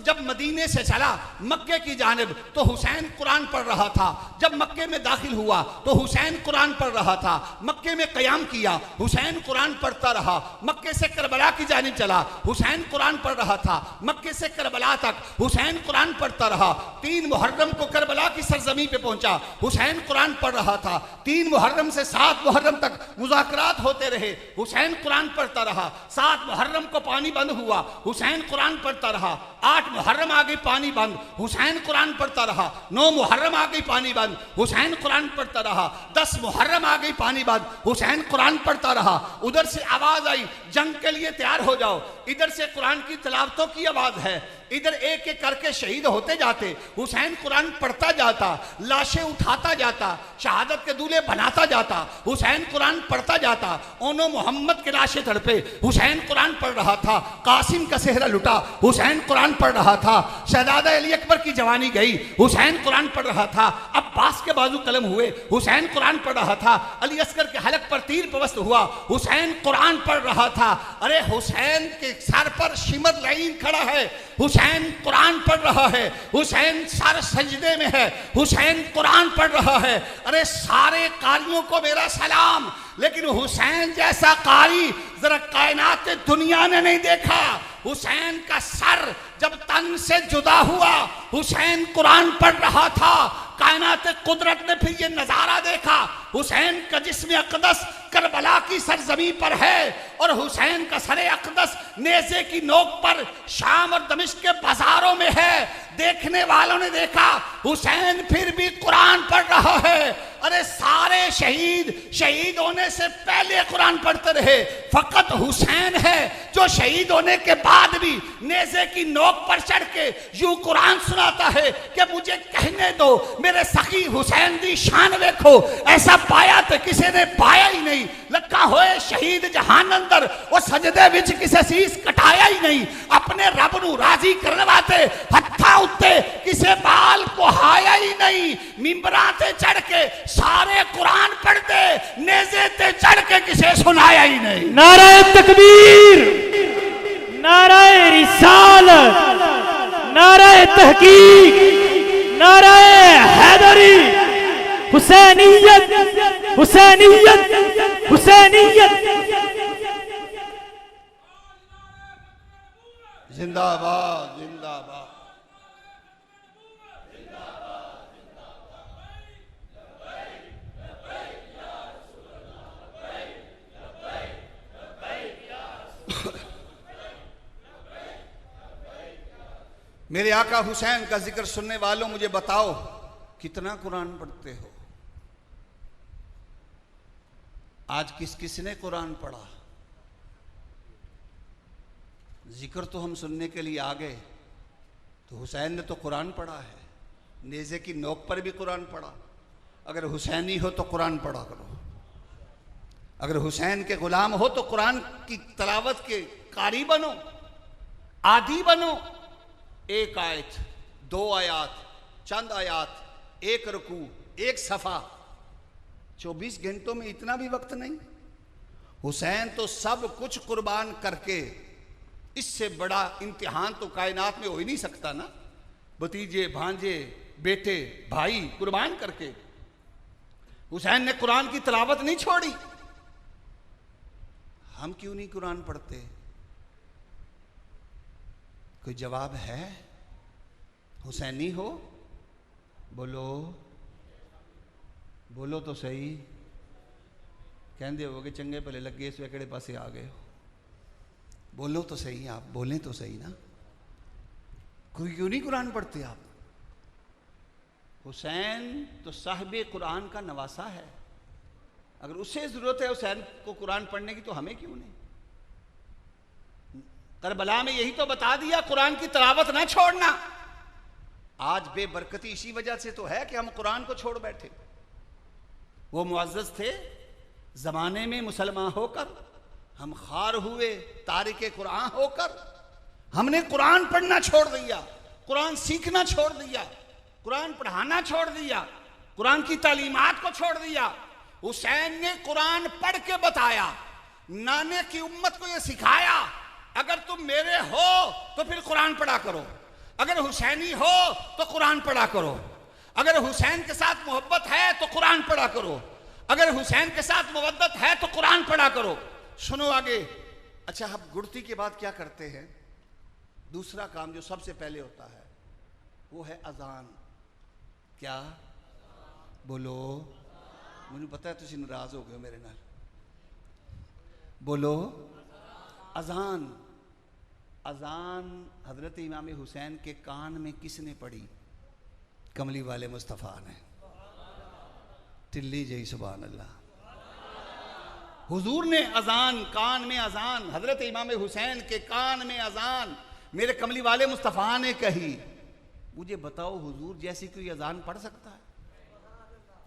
Speaker 1: जब मदीने से चला मक्के की जानिब तो हुसैन कुरान पढ़ रहा था। जब मक्के में दाखिल हुआ तो हुसैन कुरान पढ़ रहा था। मक्के में क़याम किया, हुसैन कुरान पढ़ता रहा। मक्के से करबला की जानिब चला, हुसैन कुरान पढ़ रहा था। मक्के से करबला तक हुसैन कुरान पढ़ता रहा। 3 मुहर्रम को करबला की सरजमी पे पहुंचा, हुसैन कुरान पढ़ रहा था। 3 मुहर्रम से 7 मुहर्रम तक मुज़ाकरात होते रहे, हुसैन कुरान पढ़ता रहा। 7 मुहर्रम को पानी बंद हुआ, हुसैन कुरान पढ़ता रहा। 8 मुहर्रम आ गई पानी बंद, हुसैन कुरान पढ़ता रहा। 9 मुहर्रम आ गई पानी बंद, हुसैन कुरान पढ़ता रहा। 10 मुहर्रम आ गई पानी बंद, हुसैन कुरान पढ़ता रहा। उधर से आवाज आई जंग के लिए तैयार हो जाओ। इधर से कुरान की तिलावतों की आवाज है, इधर एक एक करके शहीद होते जाते। हुसैन कुरान पढ़ता जाता, लाशें उठाता जाता, शहादत के दूल्हे बनाता जाता। हुसैन कुरान पढ़ता जाता। ओनो मोहम्मद के लाशें तड़पे, हुसैन कुरान पढ़ रहा था। कासिम का सेहरा लुटा, हुसैन कुरान पढ़ रहा था। शहजादा अली अकबर की जवानी गई, हुसैन कुरान पढ़ रहा था। अब्बास के बाजू कलम हुए, हुसैन कुरान पढ़ रहा था। अली अस्कर के हलक पर तीर पवस्त हुआ, हुसैन कुरान पढ़ रहा था। अरे हुसैन के सर पर शिमर लाइन खड़ा है, हुसैन कुरान पढ़ रहा है। हुसैन सर सजदे में है, हुसैन कुरान पढ़ रहा है। अरे सारे कारियों को मेरा सलाम, लेकिन हुसैन जैसा कारी जरा कायनात दुनिया ने नहीं देखा। हुसैन का सर जब तन से जुदा हुआ, हुसैन कुरान पढ़ रहा था। कायनात कुदरत ने फिर ये नजारा देखा, हुसैन का जिस्म अक़दस करबला की सरजमी पर है और हुसैन का सरे अक़दस नेज़े की नोक पर शाम और दमिश्क के बाजारों में है। देखने वालों ने देखा हुसैन फिर भी कुरान पढ़ रहा है। अरे सारे शहीद होने से पहले कुरान पढ़ते रहे। फकत हुसैन है जो शहीद होने के बाद भी नेज़े की नोक पर चढ़ के यूं कुरान सुनाता है कि मुझे कहने दो, मेरे सखी हुसैन दी शान देखो, ऐसा पाया तो किसी ने पाया ही नहीं। लक्का होए शहीद जहान अंदर, वो सजदे विच किसे शीश कटाया ही नहीं। अपने रब नू राजी करने वास्ते हत्था उत्ते किसे बाल पोहाया ही नहीं। मिंबरां ते चढ़ के सारे कुरान पढ़ते, नेज़े ते चढ़ के किसे सुनाया ही नहीं।
Speaker 2: नारे तकबीर, नारे रिसालत, नारे तहकीक, नारे हैदरी, हुसैनियत, हुसैनियत, हुसैनियत।
Speaker 1: जिंदाबाद जिंदाबाद। मेरे आका हुसैन का जिक्र सुनने वालों, मुझे बताओ कितना कुरान पढ़ते हो? आज किसने कुरान पढ़ा? जिक्र तो हम सुनने के लिए आ गए, तो हुसैन ने तो कुरान पढ़ा है, नेज़े की नोक पर भी कुरान पढ़ा। अगर हुसैनी हो तो कुरान पढ़ा करो, अगर हुसैन के गुलाम हो तो कुरान की तलावत के कारी बनो, आदी बनो। एक आयत, दो आयात, चंद आयात, एक रुकू, एक सफ़ा, 24 घंटों में इतना भी वक्त नहीं। हुसैन तो सब कुछ कुर्बान करके, इससे बड़ा इम्तिहान तो कायनात में हो ही नहीं सकता ना। भतीजे, भांजे, बेटे, भाई कुर्बान करके हुसैन ने कुरान की तिलावत नहीं छोड़ी। हम क्यों नहीं कुरान पढ़ते? कोई जवाब है? हुसैनी हो? बोलो बोलो तो सही। कहते हो कि चंगे भले लगे इस वेकड़े पासे आ गए हो। बोलो तो सही, आप बोलें तो सही ना। कोई क्यों नहीं कुरान पढ़ते आप? हुसैन तो साहिब कुरान का नवासा है। अगर उससे ज़रूरत है हुसैन को कुरान पढ़ने की, तो हमें क्यों नहीं? करबला में यही तो बता दिया, कुरान की तिलावत ना छोड़ना। आज बेबरकती इसी वजह से तो है कि हम कुरान को छोड़ बैठे। वो मुअज़्ज़ज़ थे ज़माने में मुसलमान होकर, हम खार हुए तारिके कुरान होकर। हमने कुरान पढ़ना छोड़ दिया, कुरान सीखना छोड़ दिया, कुरान पढ़ाना छोड़ दिया, कुरान की तालीमात को छोड़ दिया। हुसैन ने कुरान पढ़ के बताया, नाने की उम्मत को यह सिखाया, अगर तुम मेरे हो तो फिर कुरान पढ़ा करो, अगर हुसैनी हो तो कुरान पढ़ा करो, अगर हुसैन के साथ मोहब्बत है तो कुरान पढ़ा करो, अगर हुसैन के साथ मवद्दत है तो कुरान पढ़ा करो। सुनो आगे। अच्छा, हम गुड़ती के बाद क्या करते हैं? दूसरा काम जो सबसे पहले होता है वो है अजान। क्या? बोलो। मुझे पता है तुम नाराज हो गए मेरे नाल। बोलो। अजान। अजान हजरत इमाम हुसैन के कान में किसने पढ़ी? कमली वाले मुस्तफ़ा ने। टिल्ली जई सुभान अल्लाह। हुजूर ने अजान, कान में अजान, हजरत इमाम हुसैन के कान में अजान मेरे कमली वाले मुस्तफ़ा ने कही। मुझे बताओ, हुजूर जैसी कोई अजान पढ़ सकता है?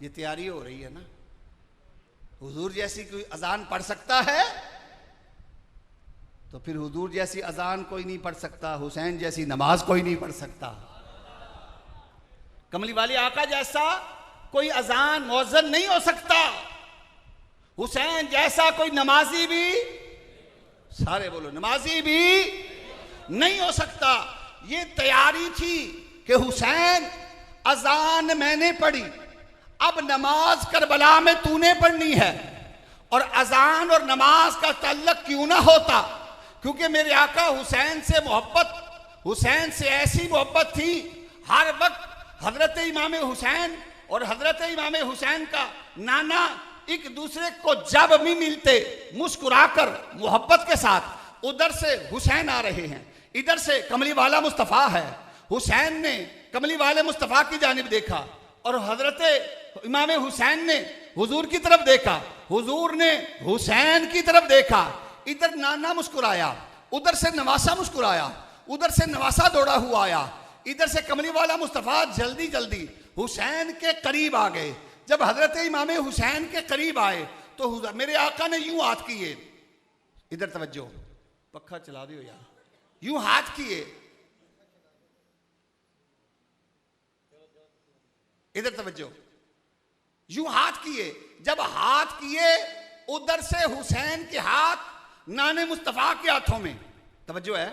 Speaker 1: ये तैयारी हो रही है ना। हुजूर जैसी कोई अजान पढ़ सकता है? तो फिर हुजूर जैसी अजान कोई नहीं पढ़ सकता, हुसैन जैसी नमाज कोई नहीं पढ़ सकता। कमली वाले आका जैसा कोई अजान मौज़न नहीं हो सकता। हुसैन जैसा कोई नमाजी भी, सारे बोलो, नमाजी भी नहीं हो सकता। ये तैयारी थी कि हुसैन अजान मैंने पढ़ी, अब नमाज करबला में तूने पढ़नी है। और अजान और नमाज का ताल्लुक क्यों ना होता? क्योंकि मेरे आका हुसैन से मोहब्बत, हुसैन से ऐसी मोहब्बत थी, हर वक्त हजरत इमाम हुसैन और हजरत इमाम हुसैन का नाना एक दूसरे को जब भी मिलते मुस्कुराकर मोहब्बत के साथ, उधर से हुसैन आ रहे हैं, इधर से कमली वाला मुस्तफ़ा है। हुसैन ने कमली वाले मुस्तफ़ा की जानिब देखा और हजरत इमाम हुसैन ने हुजूर की तरफ देखा, हुजूर ने हुसैन की तरफ देखा। इधर नाना मुस्कुराया, उधर से नवासा मुस्कुराया, उधर से नवासा दौड़ा हुआ आया, इधर से कमली वाला मुस्तफ़ा जल्दी जल्दी हुसैन के करीब आ गए। जब हजरत इमाम हुसैन के करीब आए तो मेरे आका ने यूं हाथ किए, इधर तवज्जो, पक्का चला दियो यार, यूं हाथ किए, इधर तवज्जो, यूं हाथ किए। जब हाथ किए उधर से हुसैन के हाथ नाने मुस्तफा के हाथों में, तवज्जो है,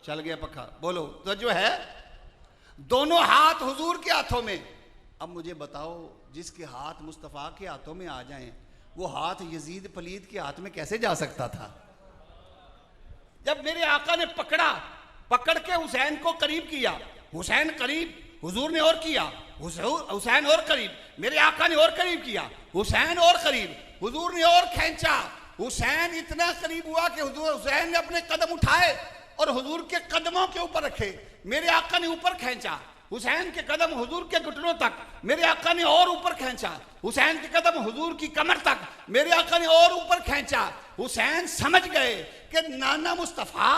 Speaker 1: चल गया पक्का, बोलो तवज्जो है, दोनों हाथ हुजूर के हाथों में। अब मुझे बताओ, जिसके हाथ मुस्तफा के हाथों में आ जाएं, वो हाथ यजीद पलीद के हाथ में कैसे जा सकता था? जब मेरे आका ने पकड़ के हुसैन को करीब किया, हुसैन करीब, हुजूर ने और किया, हुसैन और करीब, मेरे आका ने और करीब किया, हुसैन और करीब, हुजूर ने और खींचा, हुसैन इतना करीब हुआ कि हुसैन ने अपने कदम उठाए और हुजूर के कदमों के ऊपर रखे। मेरे आका ने ऊपर खींचा, हुसैन के कदम हुजूर के घुटनों तक, मेरे आका ने और ऊपर खींचा, हुसैन के कदम हुजूर की कमर तक, मेरे आका ने और ऊपर खींचा। हुसैन समझ गए कि नाना मुस्तफा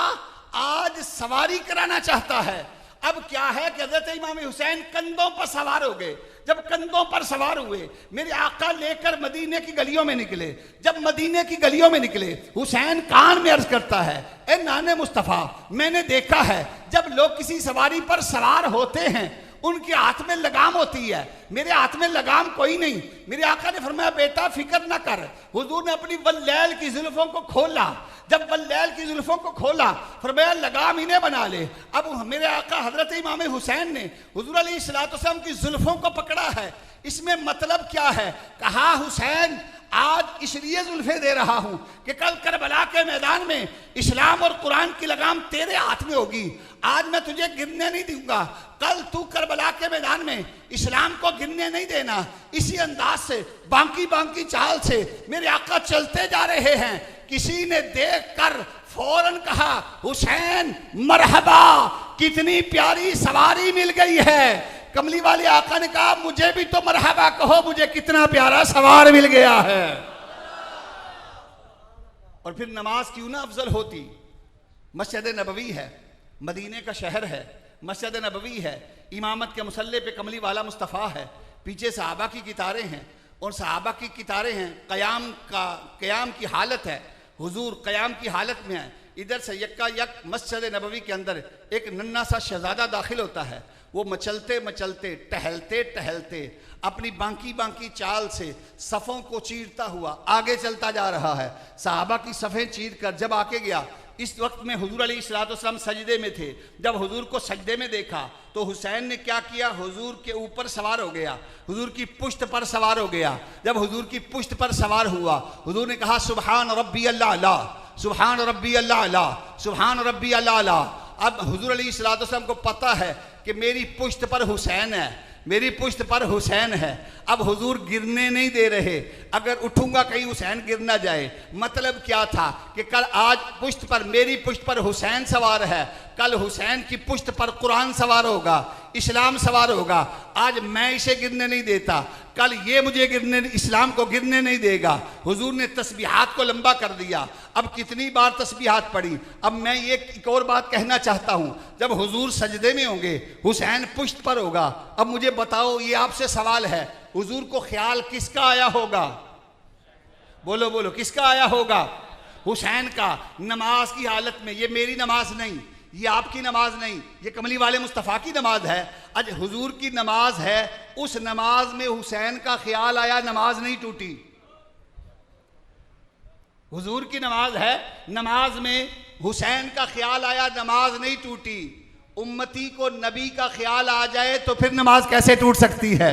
Speaker 1: आज सवारी कराना चाहता है। अब क्या है कि हजरत इमाम हुसैन कंधों पर सवार हो गए। जब कंधों पर सवार हुए, मेरे आका लेकर मदीने की गलियों में निकले। जब मदीने की गलियों में निकले, हुसैन कान में अर्ज करता है, ए नाने मुस्तफा, मैंने देखा है जब लोग किसी सवारी पर सवार होते हैं उनके हाथ में लगाम होती है, मेरे हाथ में लगाम कोई नहीं। मेरे आका ने फरमाया, बेटा फिक्र ना कर। हुजूर ने अपनी वल्लैल की जुल्फों को खोला, जब वल्लैल की जुल्फों को खोला, फरमाया लगाम इन्हें बना ले। अब मेरे आका हजरत इमाम हुसैन ने हुजूर अलैहिस्सलाम की जुल्फों को पकड़ा है। इसमें मतलब क्या है? कहा, हुसैन आज इसलिए जुल्फे दे रहा हूं कि कल करबला के मैदान में इस्लाम और कुरान की लगाम तेरे हाथ में होगी। आज मैं तुझे गिरने नहीं दूंगा, कल तू करबला के मैदान में इस्लाम को गिरने नहीं देना। इसी अंदाज से बांकी बांकी चाल से मेरे आका चलते जा रहे हैं। किसी ने देखकर फौरन कहा, हुसैन मरहबा, कितनी प्यारी सवारी मिल गई है। कमली वाले आका ने कहा, मुझे भी तो मरहबा कहो, मुझे कितना प्यारा सवार मिल गया है। और फिर नमाज क्यों ना अफजल होती? मस्जिद नबवी है, मदीने का शहर है, मस्जिद नबवी है, इमामत के मुसल्ले पे कमली वाला मुस्तफ़ा है, पीछे सहाबा की कितारें हैं और सहाबा की कितारें हैं, क़याम की हालत है, हुजूर क़याम की हालत में है। इधर से यक्का यक मस्जिद नबवी के अंदर एक नन्हा सा शहजादा दाखिल होता है। वो मचलते मचलते, टहलते टहलते, अपनी बांकी बांकी चाल से सफ़ों को चीरता हुआ आगे चलता जा रहा है। सहाबा की सफ़ें चीर कर जब आके गया, इस वक्त में हुजूर अलैहिस्सलाम सजदे में थे। जब हुजूर को सजदे में देखा तो हुसैन ने क्या किया, हुजूर के ऊपर सवार हो गया, हुजूर की पुश्त पर सवार हो गया। जब हुजूर की पुश्त पर सवार हुआ, हुजूर ने कहा, सुबहान रब्बी अल्लाह, सुबहान रब्बी अल्लाह, सुबहान रब्बी अल्लाह। अब हुजूर अलैहिस्सलाम को पता है कि मेरी पुश्त पर हुसैन है, मेरी पुश्त पर हुसैन है। अब हुजूर गिरने नहीं दे रहे, अगर उठूंगा कहीं हुसैन गिर ना जाए। मतलब क्या था कि कल आज पुश्त पर, मेरी पुश्त पर हुसैन सवार है, कल हुसैन की पुश्त पर कुरान सवार होगा, इस्लाम सवार होगा। आज मैं इसे गिरने नहीं देता, कल ये मुझे गिरने, इस्लाम को गिरने नहीं देगा। हुजूर ने तस्बीहात को लंबा कर दिया। अब कितनी बार तस्बीहात पढ़ी। अब मैं ये एक और बात कहना चाहता हूँ, जब हुजूर सजदे में होंगे, हुसैन पुश्त पर होगा। अब मुझे बताओ, ये आपसे सवाल है, हुजूर को ख्याल किसका आया होगा? बोलो बोलो, किसका आया होगा? हुसैन का। नमाज की हालत में, ये मेरी नमाज नहीं, ये आपकी नमाज नहीं, ये कमली वाले मुस्तफ़ा की नमाज है। आज हुजूर की नमाज है, उस नमाज में हुसैन का ख्याल आया, नमाज नहीं टूटी। हुजूर की नमाज है, नमाज में हुसैन का ख्याल आया, नमाज नहीं टूटी। उम्मती को नबी का ख्याल आ जाए तो फिर नमाज कैसे टूट सकती है?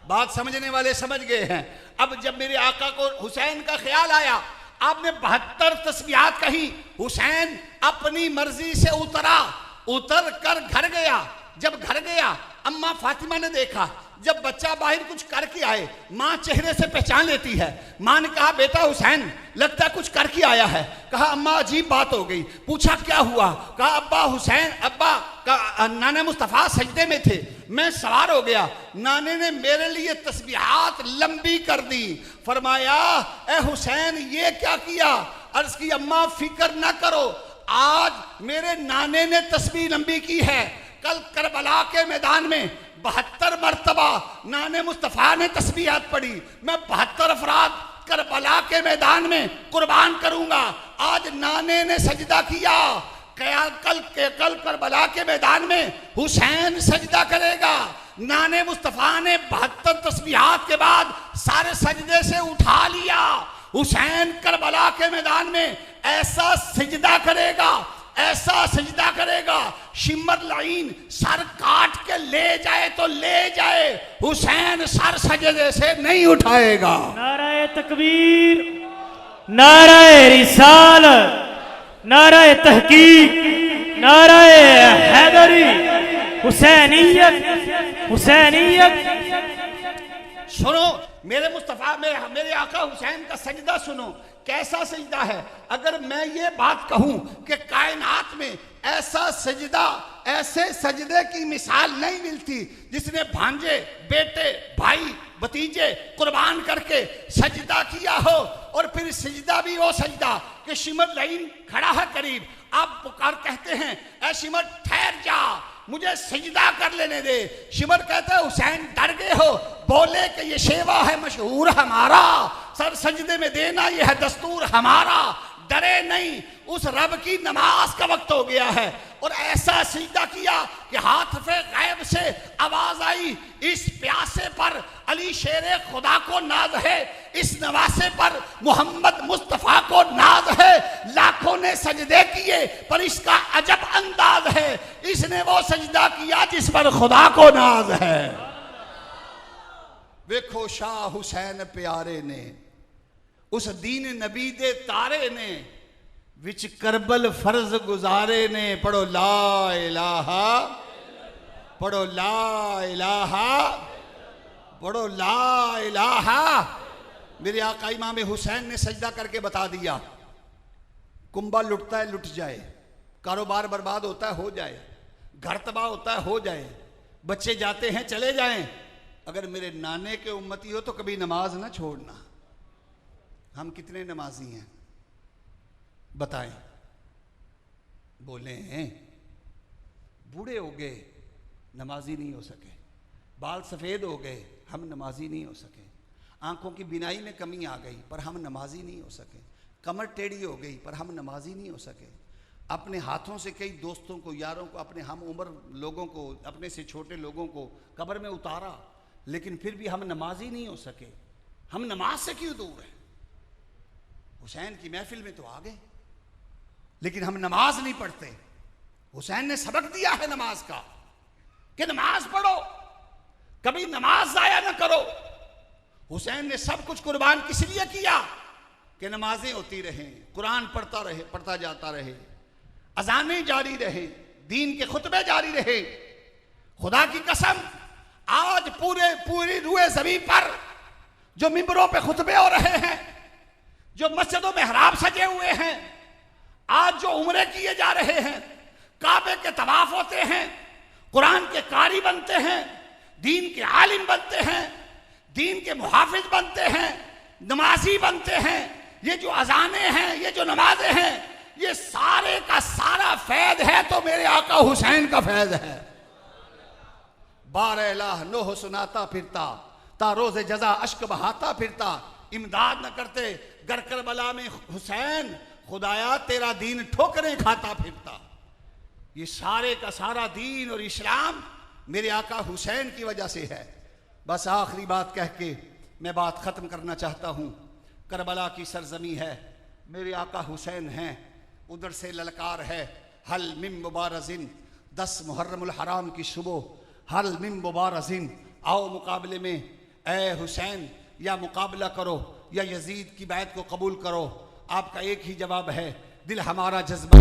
Speaker 1: बात समझने वाले समझ गए हैं। अब जब मेरे आका को हुसैन का ख्याल आया, आपने 72 तस्बीहात कही। हुसैन अपनी मर्जी से उतर कर घर गया। जब घर गया, अम्मा फातिमा ने देखा, जब बच्चा बाहर कुछ करके आए, माँ चेहरे से पहचान लेती है। माँ ने कहा, बेटा हुसैन लगता है कुछ करके आया है। कहा, अम्मा अजीब बात हो गई। पूछा क्या हुआ? कहा, अब्बा हुसैन, अब्बा नाने मुस्तफ़ा सजदे में थे, मैं सवार हो गया, नाने ने मेरे लिए तस्बीहात लंबी कर दी। फरमाया ए हुसैन ये क्या किया? अर्ज की अम्मा फिक्र ना करो, आज मेरे नाने ने तस्बीह लंबी की है, कल करबला के मैदान में 72 मरतबा नाने मुस्तफ़ा ने तस्बीहात पढ़ी, मैं 72 अफराद करबला के मैदान में कुर्बान करूंगा। आज नाने ने सजदा किया, कल करबला के मैदान में हुसैन सजदा करेगा। नाने मुस्तफ़ा ने 72 तस्बीहात के बाद सारे सजदे से उठा लिया। हुसैन करबला के मैदान में ऐसा सजदा करेगा, ऐसा सजदा करेगा, शिमर लाइन सर काट के ले जाए तो ले जाए, हुसैन सर सजदे से नहीं उठाएगा।
Speaker 2: नाराए तकबीर, नाराए रिसालत, नाराए तहकीक, नाराए हैदरी, हुसैनियत, हुसैनियत।
Speaker 1: सुनो मेरे मुस्तफ़ा मेरे आका हुसैन का सजदा सुनो, कैसा सजदा है। अगर मैं ये बात कहूं कि कायनात में ऐसा सजदा, ऐसे सजदे की मिसाल नहीं मिलती जिसने भांजे, बेटे, भाई, भतीजे कुर्बान करके सजदा किया हो, और फिर सजदा भी वो सजदा कि शिमर लाइन खड़ा है करीब, आप पुकार कहते हैं ऐ शिमर ठहर जा, मुझे सजदा कर लेने दे। शिमर कहते हैं हुसैन डर गए हो, बोले कि ये शेवा है मशहूर हमारा, सर सजदे में देना ये है दस्तूर हमारा, डरे नहीं, उस रब की नमाज का वक्त हो गया है। और ऐसा सजदा किया कि हाथ पे गैब से आवाज आई, इस प्यासे पर अली शेरे खुदा को नाज है, इस नवासे पर मोहम्मद मुस्तफ़ा को नाज है। लाखों ने सजदे किए पर इसका अजब अंदाज है, इसने वो सजदा किया जिस पर खुदा को नाज है। वेखो शाह हुसैन प्यारे ने, उस दीन नबी दे तारे ने, विच करबल फर्ज गुजारे ने। पढ़ो ला इलाहा, पढ़ो ला इलाहा, पढ़ो ला इलाहा। मेरे आका इमाम हुसैन ने सजदा करके बता दिया, कुंबा लुटता है लुट जाए, कारोबार बर्बाद होता है हो जाए, घर तबाह होता है हो जाए, बच्चे जाते हैं चले जाएं, अगर मेरे नाने के उम्मती हो तो कभी नमाज ना छोड़ना। हम कितने नमाजी हैं बताएं? बोले हैं बूढ़े हो गए नमाजी नहीं हो सके, बाल सफ़ेद हो गए हम नमाजी नहीं हो सके, आंखों की बिनाई में कमी आ गई पर हम नमाजी नहीं हो सके, कमर टेढ़ी हो गई पर हम नमाजी नहीं हो सके, अपने हाथों से कई दोस्तों को, यारों को, अपने हम उम्र लोगों को, अपने से छोटे लोगों को कब्र में उतारा, लेकिन फिर भी हम नमाजी नहीं हो सके। हम नमाज से क्यों दूर हैं? हुसैन की महफिल में तो आ गए लेकिन हम नमाज नहीं पढ़ते। हुसैन ने सबक दिया है नमाज का कि नमाज पढ़ो, कभी नमाज जाया ना करो। हुसैन ने सब कुछ कुर्बान किस लिए किया कि नमाजें होती रहें, कुरान पढ़ता जाता रहे, अजानें जारी रहे, दीन के खुतबे जारी रहे। खुदा की कसम आज पूरी रूए ज़मीन पर जो मिंबरों पे खुतबे हो रहे हैं, जो मस्जिदों में हराम सजे हुए हैं, आज जो उम्रे किए जा रहे हैं, काबे के तवाफ होते हैं, कुरान के कारी बनते हैं, दीन के आलिम बनते हैं, दीन के मुहाफिज बनते हैं, नमाजी बनते हैं, ये जो अजानें हैं, ये जो नमाजें हैं, ये सारे का सारा फैज है तो मेरे आका हुसैन का फैज है। बारह लाह नोह सुनाता फिरता, ता रोज़े जजा अश्क बहाता फिरता, इमदाद न करते गर करबला में हुसैन, खुदाया तेरा दीन ठोकरें खाता फिरता। ये सारे का सारा दीन और इस्लाम मेरे आका हुसैन की वजह से है। बस आखिरी बात कह के मैं बात ख़त्म करना चाहता हूँ। करबला की सरजमी है, मेरे आका हुसैन हैं, उधर से ललकार है, हल मिम मुबारजिन 10 मुहर्रमुल हराम की सुबह, हल मिम मुबारजिन, आओ मुकाबले में ए हुसैन, या मुकाबला करो या यजीद की बैत को कबूल करो। आपका एक ही जवाब है, दिल हमारा जज्बा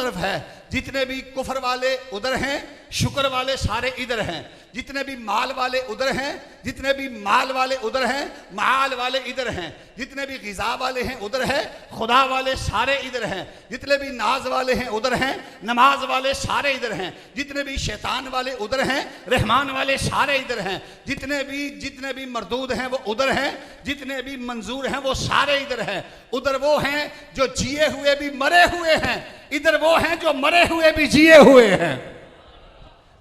Speaker 1: तरफ है। जितने भी कुफर वाले उधर हैं, शुक्र वाले सारे इधर हैं। जितने भी माल वाले उधर हैं, जितने भी माल वाले उधर हैं, माल वाले इधर हैं। जितने भी ग़िज़ा वाले हैं उधर है, खुदा वाले सारे इधर हैं। जितने भी नाज वाले हैं उधर हैं, नमाज वाले सारे इधर हैं। जितने भी शैतान वाले उधर हैं, रहमान वाले सारे इधर हैं। जितने भी मरदूद हैं वो उधर हैं, जितने भी मंजूर हैं वो सारे इधर हैं। उधर वो हैं जो जिए हुए भी मरे हुए हैं, इधर वो हैं जो मरे हुए भी जिए हुए हैं।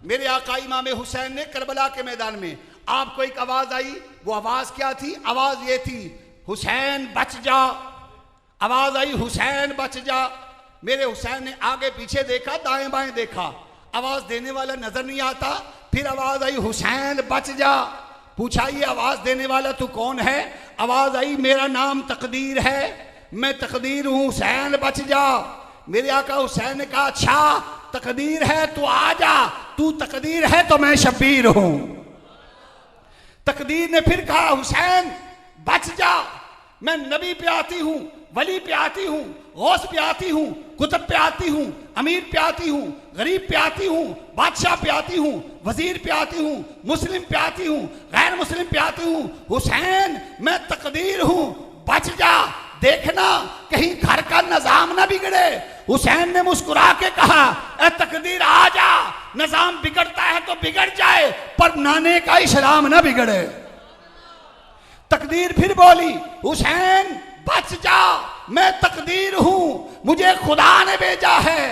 Speaker 1: मेरे आका इमाम हुसैन ने करबला के मैदान में आपको एक आवाज आई, वो आवाज क्या थी? आवाज ये थी, हुसैन बच जा। आवाज आई, हुसैन बच जा। मेरे हुसैन ने आगे पीछे देखा, दाएं बाएं देखा, आवाज देने वाला नजर नहीं आता। फिर आवाज आई, हुसैन बच जा। पूछा, ये आवाज देने वाला तू कौन है? आवाज आई, मेरा नाम तकदीर है, मैं तकदीर हूं, हुसैन बच जा। मेरे आका हुसैन ने कहा, अच्छा तकदीर है तो आ जा, तू तकदीर है तो मैं शब्बीर हूं। तकदीर ने फिर कहा, हुसैन बच जा, मैं नबी पे आती हूं, वली पे आती हूं, गौस पे आती हूं, कुतुब पे आती हूं, अमीर पे आती हूं, गरीब पे आती हूं, बादशाह पे आती हूं, वजीर पे आती हूं, मुस्लिम पे आती हूं, गैर मुस्लिम पे आती हूं। हुसैन मैं तकदीर हूं, बच जा, देखना कहीं घर का निजाम ना बिगड़े। हुसैन ने मुस्कुरा के कहा, ए तकदीर आ जा, निजाम बिगड़ता है तो बिगड़ जाए, पर नाने का इस्लाम ना बिगड़े। तकदीर फिर बोली, हुसैन बच जा, मैं तकदीर हूं, मुझे खुदा ने भेजा है।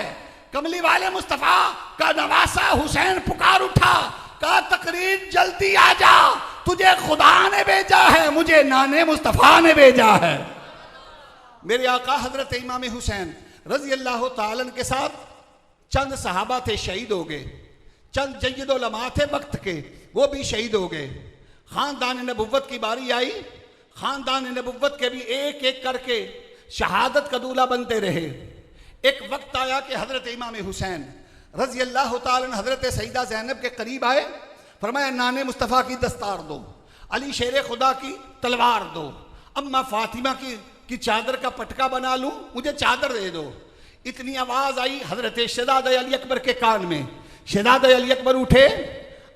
Speaker 1: कमली वाले मुस्तफा का नवासा हुसैन पुकार उठा, कहा तकदीर जल्दी आ जा, तुझे खुदा ने भेजा है, मुझे नाने मुस्तफा ने भेजा है। मेरे आका हजरत इमाम हुसैन रजी अल्लाह ताला के साथ चंद सहाबा थे, शहीद हो गए। चंद जय्यद उलमा थे वक्त के, वो भी शहीद हो गए। खानदान नबुव्वत की बारी आई, खानदान नबुव्वत के भी एक एक करके शहादत का दूल्हा बनते रहे। एक वक्त आया कि हजरत इमाम हुसैन रजी अल्लाह ताला हजरत सईदा ज़ैनब के करीब आए, फरमाया नाने मुस्तफ़ा की दस्तार दो, अली शेर खुदा की तलवार दो, अम्मा फातिमा की चादर का पटका बना लूं, मुझे चादर दे दो। इतनी आवाज आई हजरत शहजाद अली अकबर के कान में। शहजाद अली अकबर उठे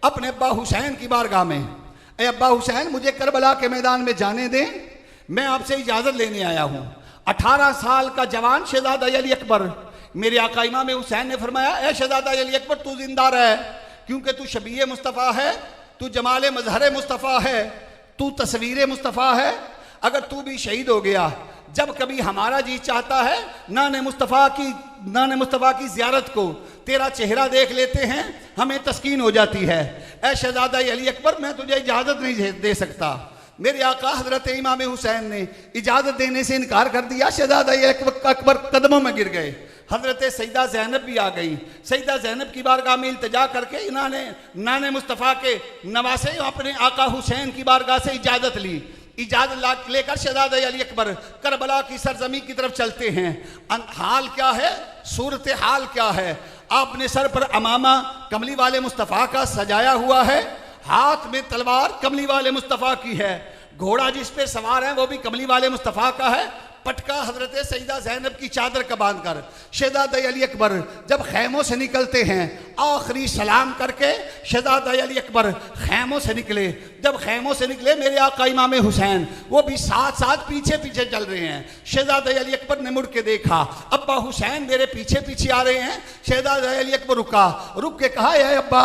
Speaker 1: अपने अब्बा हुसैन की बारगाह में, ए अब्बा हुसैन मुझे करबला के मैदान में जाने दें, मैं आपसे इजाजत लेने आया हूं। 18 साल का जवान शहजाद अली अकबर, मेरे आका इमाम हुसैन ने फरमाया, ए शहजाद अली अकबर तू जिंदा रह, क्योंकि तू शबीह मुस्तफ़ा है, तू जमाल मजहर मुस्तफ़ा है, तू तस्वीर मुस्तफ़ा है। अगर तू भी शहीद हो गया, जब कभी हमारा जी चाहता है नाने मुस्तफ़ा की ज़ियारत को तेरा चेहरा देख लेते हैं, हमें तस्कीन हो जाती है। ऐ शहजादा अली अकबर मैं तुझे इजाज़त नहीं दे सकता। मेरे आका हजरत इमाम हुसैन ने इजाज़त देने से इनकार कर दिया। शहजादा अकबर कदमों में गिर गए। हजरत सईदा ज़ैनब भी आ गई। सईदा ज़ैनब की बारगाह में इल्तिजा करके इन्होंने नाने मुस्तफ़ा के नवासे अपने आका हुसैन की बारगाह से इजाज़त ली। इजाज़त लेकर शहजादा अली अकबर करबला की सरजमी की तरफ चलते हैं। हाल क्या है, सूरत हाल क्या है? आपने सर पर अमामा कमली वाले मुस्तफ़ा का सजाया हुआ है, हाथ में तलवार कमली वाले मुस्तफ़ा की है, घोड़ा जिस पे सवार है वो भी कमली वाले मुस्तफ़ा का है, पटका हजरत सईदा ज़ैनब की चादर का बांध कर शहजादा अली अकबर जब खैमों से निकलते हैं, आखिरी सलाम करके शहजादा अली अकबर खैमों से निकले। जब खैमों से निकले मेरे आका इमाम हुसैन वो भी साथ साथ पीछे पीछे चल रहे हैं। शहजादा अली अकबर ने मुड़ के देखा, अब्बा हुसैन मेरे पीछे पीछे आ रहे हैं। शहजादा अली अकबर रुका, रुक के कहा, ये अब्बा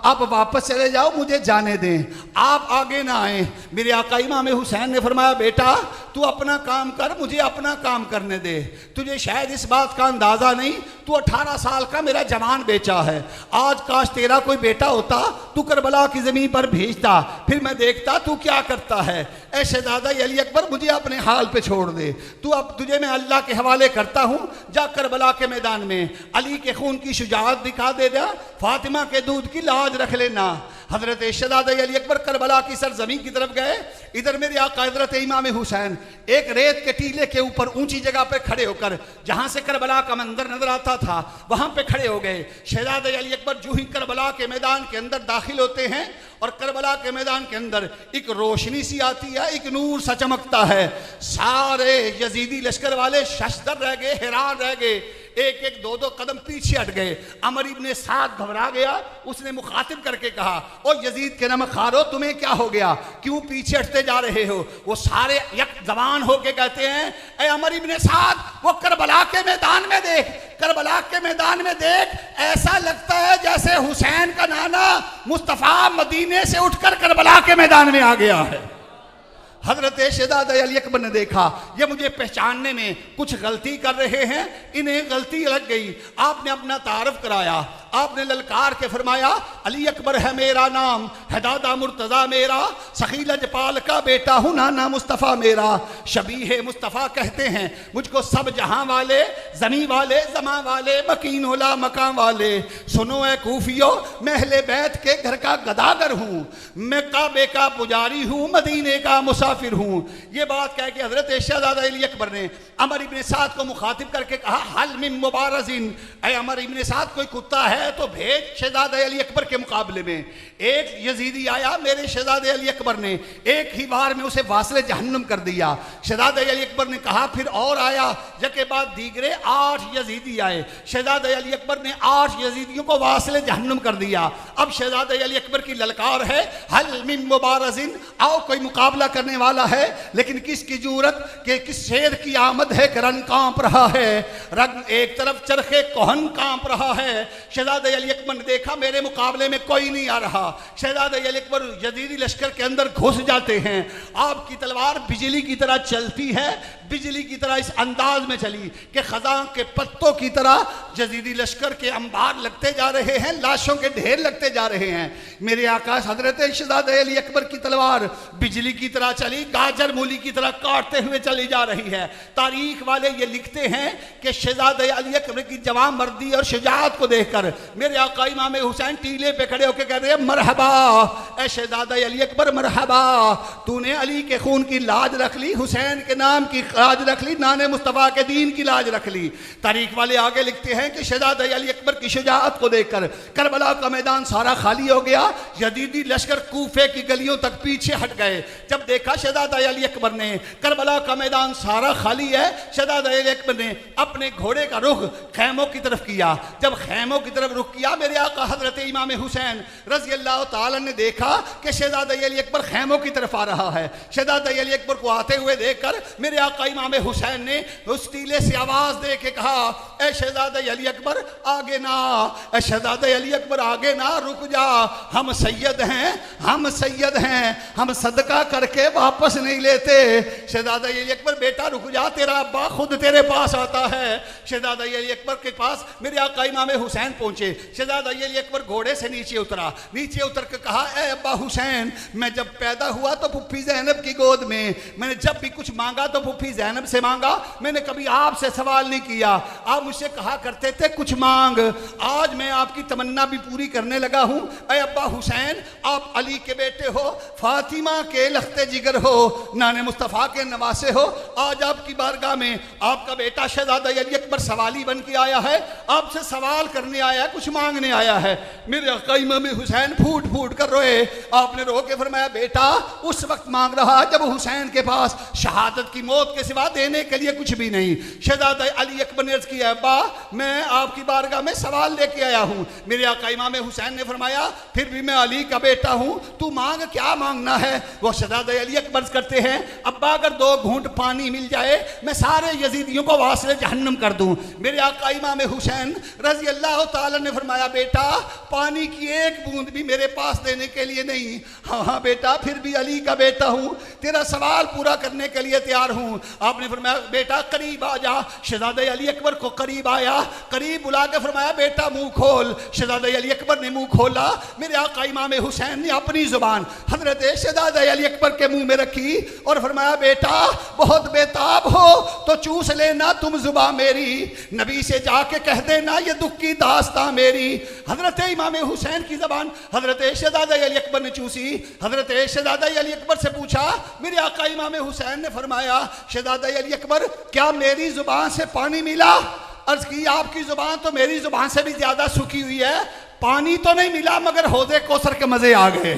Speaker 1: आप वापस चले जाओ, मुझे जाने दें, आप आगे ना आए। मेरे आका इमाम हुसैन ने फरमाया, बेटा तू अपना काम कर, मुझे अपना काम करने दे। तुझे शायद इस बात का अंदाजा नहीं, तू 18 साल का मेरा जवान बेचा है। आज काश तेरा कोई बेटा होता, तू करबला की जमीन पर भेजता, फिर मैं देखता तू क्या करता है। ऐ शहजादा अली अकबर मुझे अपने हाल पे छोड़ दे, तू अब तुझे मैं अल्लाह के हवाले करता हूँ। जा करबला के मैदान में अली के खून की शुजाअत दिखा दे दे, फातिमा के दूध की लाज रख लेना। हजरत शहजादा अली अकबर करबला की सरजमीन की तरफ गए। इधर मेरे आका हजरत इमाम हुसैन एक रेत के टीले के ऊपर ऊंची जगह पे खड़े होकर, जहां से करबला का मंजर नजर आता था, वहां पे खड़े हो गए। शहजादा अली अकबर जो ही करबला के मैदान के अंदर दाखिल होते हैं और करबला के मैदान के अंदर एक रोशनी सी आती है, एक नूर सा चमकता है। सारे यजीदी लश्कर वाले शशदर रह गए, हैरान रह गए। एक एक दो दो कदम पीछे हट गए। अमर इब्ने साद घबरा गया, उसने मुखातिब करके कहा, ओ यजीद के नमक खारो, तुम्हें क्या हो गया, क्यों पीछे हटते जा रहे हो? वो सारे एक जबान होके कहते हैं, ए अमर इब्ने साद, वो करबला के मैदान में देख, करबला के मैदान में देख, ऐसा लगता है जैसे हुसैन का नाना मुस्तफ़ा मदीने से उठकर करबला के मैदान में आ गया है। हजरत शहजादा अली अकबर ने देखा ये मुझे पहचानने में कुछ गलती कर रहे हैं, इन्हें गलती लग गई। आपने अपना तारफ कराया, आपने ललकार के फरमाया, अली अकबर है मेरा नाम, है दादा मुर्तज़ा मेरा, सखी लजपाल का बेटा हूँ, नाना मुस्तफ़ा मेरा, शबीह मुस्तफ़ा कहते हैं मुझको सब जहां वाले, ज़मी वाले, ज़मा वाले, मकीन होला मकाम वाले। सुनो ए कूफियो, मैं अहले बैत के घर का गदागर हूँ, मैं काबे का पुजारी हूँ, मदीने का मुसाफिर हूँ। ये बात कह के हजरत शहजादा अली अकबर ने अमर इब्ने साद को मुखातिब करके कहा, हल मिन मुबारज़िन, ऐ अमर इब्ने साद, कोई कुत्ता है तो भेज शहजादे अली अकबर के मुकाबले में। एक यजीदी आया, मेरे शहजादे अली अकबर ने एक ही बार में उसे वासले जहन्नुम कर दिया। शहजादे अली अकबर ने कहा, फिर और आया, जबकि बाद दीगरे 8 यजीदी आए, शहजादे अली अकबर ने 8 यजीदियों को वासले जहन्नुम कर दिया। अब शहजादे अली अकबर की ललकार है, हल मिन मुबारज़िन, आओ कोई मुकाबला करने वाला है, लेकिन किसकी जरूरत के किस शेर की आमद है, रंग कांप रहा है, रंग एक तरफ चरखे कोहन कांप रहा है। शहजादे अली अकबर ने देखा मेरे मुकाबले में कोई नहीं आ रहा। शहजादे अली अकबर यजीदी लश्कर के अंदर घुस जाते हैं। आपकी तलवार बिजली की तरह चलती है, बिजली की तरह इस अंदाज में चली कि खज़ां के पत्तों की तरह यजीदी लश्कर के अंबार लगते जा रहे हैं, लाशों के ढेर लगते जा रहे हैं। मेरे आका हजरत शहजादे अली अकबर की तलवार बिजली की तरह चली, गाजर मूली की तरह काटते हुए चली जा रही है। तारीख वाले ये लिखते हैं कि शहजादे अली अकबर की जवां मर्दी और शुजाअत को देखकर मेरे आका इमाम हुसैन टीले पे खड़े होकर कह रहे हैं, मरहबा ए शहजादा अली अकबर, मरहबा, तूने अली के खून की लाज रख ली, हुसैन के नाम की लाज रख ली, नाने मुस्तफ़ा के दीन की लाज रख ली। तारीख वाले आगे लिखते हैं कि शहजादा अली अकबर की शुजाअत को देखकर करबला का मैदान सारा खाली हो गया। यजीदी लश्कर कूफे की गलियों तक पीछे हट गए। जब देखा शहजादा अली अकबर ने करबला का मैदान सारा खाली है, शहजादा अली अकबर ने अपने घोड़े का रुख खैमों की तरफ किया। जब खैमों की तरफ रुख किया, मेरे आका हजरत इमाम हुसैन रज़ी अल्लाह ताला ने देखा कि शहजादा अली अकबर खैमों की तरफ आ रहा है। शहजादा अली अकबर को आते हुए देखकर मेरे आका इमाम हुसैन ने उस टीले से आवाज दे के कहा, ए शहजादा अली अकबर आगे ना, ए शहजादा अली अकबर आगे ना, रुक जा, हम सैयद हैं, हम सैयद हैं, हम सदका करके वापस नहीं लेते। शहजादा अली अकबर बेटा रुक जा, तेरा अब्बा खुद तेरे पास आता है। शहजादा अली अकबर के पास मेरे आका इमाम हुसैन पहुंचे। शहजादा अली अकबर घोड़े से नीचे उतरा, नीचे उतर के कहा, ए अब्बा हुसैन, मैं जब पैदा हुआ तो फुफ्फी ज़ैनब की गोद में, मैंने जब भी कुछ मांगा तो फुफ्फी ज़ैनब से मांगा, मैंने कभी आपसे सवाल नहीं किया। आप मुझसे कहा करते थे कुछ मांग, आज मैं आपकी तमन्ना भी पूरी करने लगा हूं। ए अब्बा हुसैन, आप अली के बेटे हो, फातिमा के लख्ते जिगर हो, नाने मुस्तफ़ा के नवासे हो। आज आपकी बारगाह में आपका बेटा शहजादा अली अकबर सवाली बन के आया है, आपसे सवाल करने आया है, कुछ मांगने आया है। मेरे आका इमाम हुसैन फूट फूट कर रोए। आपने रो के फरमाया, बेटा उस वक्त मांग रहा जब हुसैन के पास शहादत की मौत के सिवा देने के लिए कुछ भी नहीं। शहजादा अली अकबर ने अर्ज किया, अब्बा मैं आपकी बारगाह में सवाल लेके आया हूँ। मेरे आका इमाम हुसैन ने फरमाया, फिर भी मैं अली का बेटा हूँ, तू मांग, क्या मांगना है? वो शहजादा अली अकबर करते हैं, अब्बा अगर 2 घूंट पानी मिल जाए मैं सारे यजीदियों को वासले जहन्नम कर दूं। मेरे आका इमाम हुसैन रज़ी अल्लाह ताला ने फरमाया, बेटा पानी की एक बूंद भी मेरे पास देने के लिए नहीं। हाँ हाँ बेटा, फिर भी अली का बेटा हूँ, तेरा सवाल पूरा करने के लिए तैयार हूँ। आपने फरमाया, बेटा करीब आ जा। शहजादा अली अकबर को करीब आया, करीब बुला के फरमाया, बेटा मुंह खोल। शहजादा अली अकबर ने मुंह खोला। मेरे आका इमाम हुसैन ने अपनी जुबान हजरत शहजादा अली अकबर के मुंह में रखी और फरमाया, बेटा बहुत बेताब हो तो चूस लेना तुम जुबान मेरी, नबी से जाके कह देना ये दुख की दास्तां मेरी। हजरत इमाम हुसैन की जबान हजरत शहजादा अली अकबर ने चूसी। हजरत शहजादा अली अकबर से पूछा, मेरे आका इमाम हुसैन ने फरमाया, शहजादा अली अकबर क्या मेरी जुबान से पानी मिला? अर्ज की, आपकी जुबान तो मेरी जुबान से भी ज्यादा सूखी हुई है, पानी तो नहीं मिला मगर हौज़े कौसर के मजे आ गए।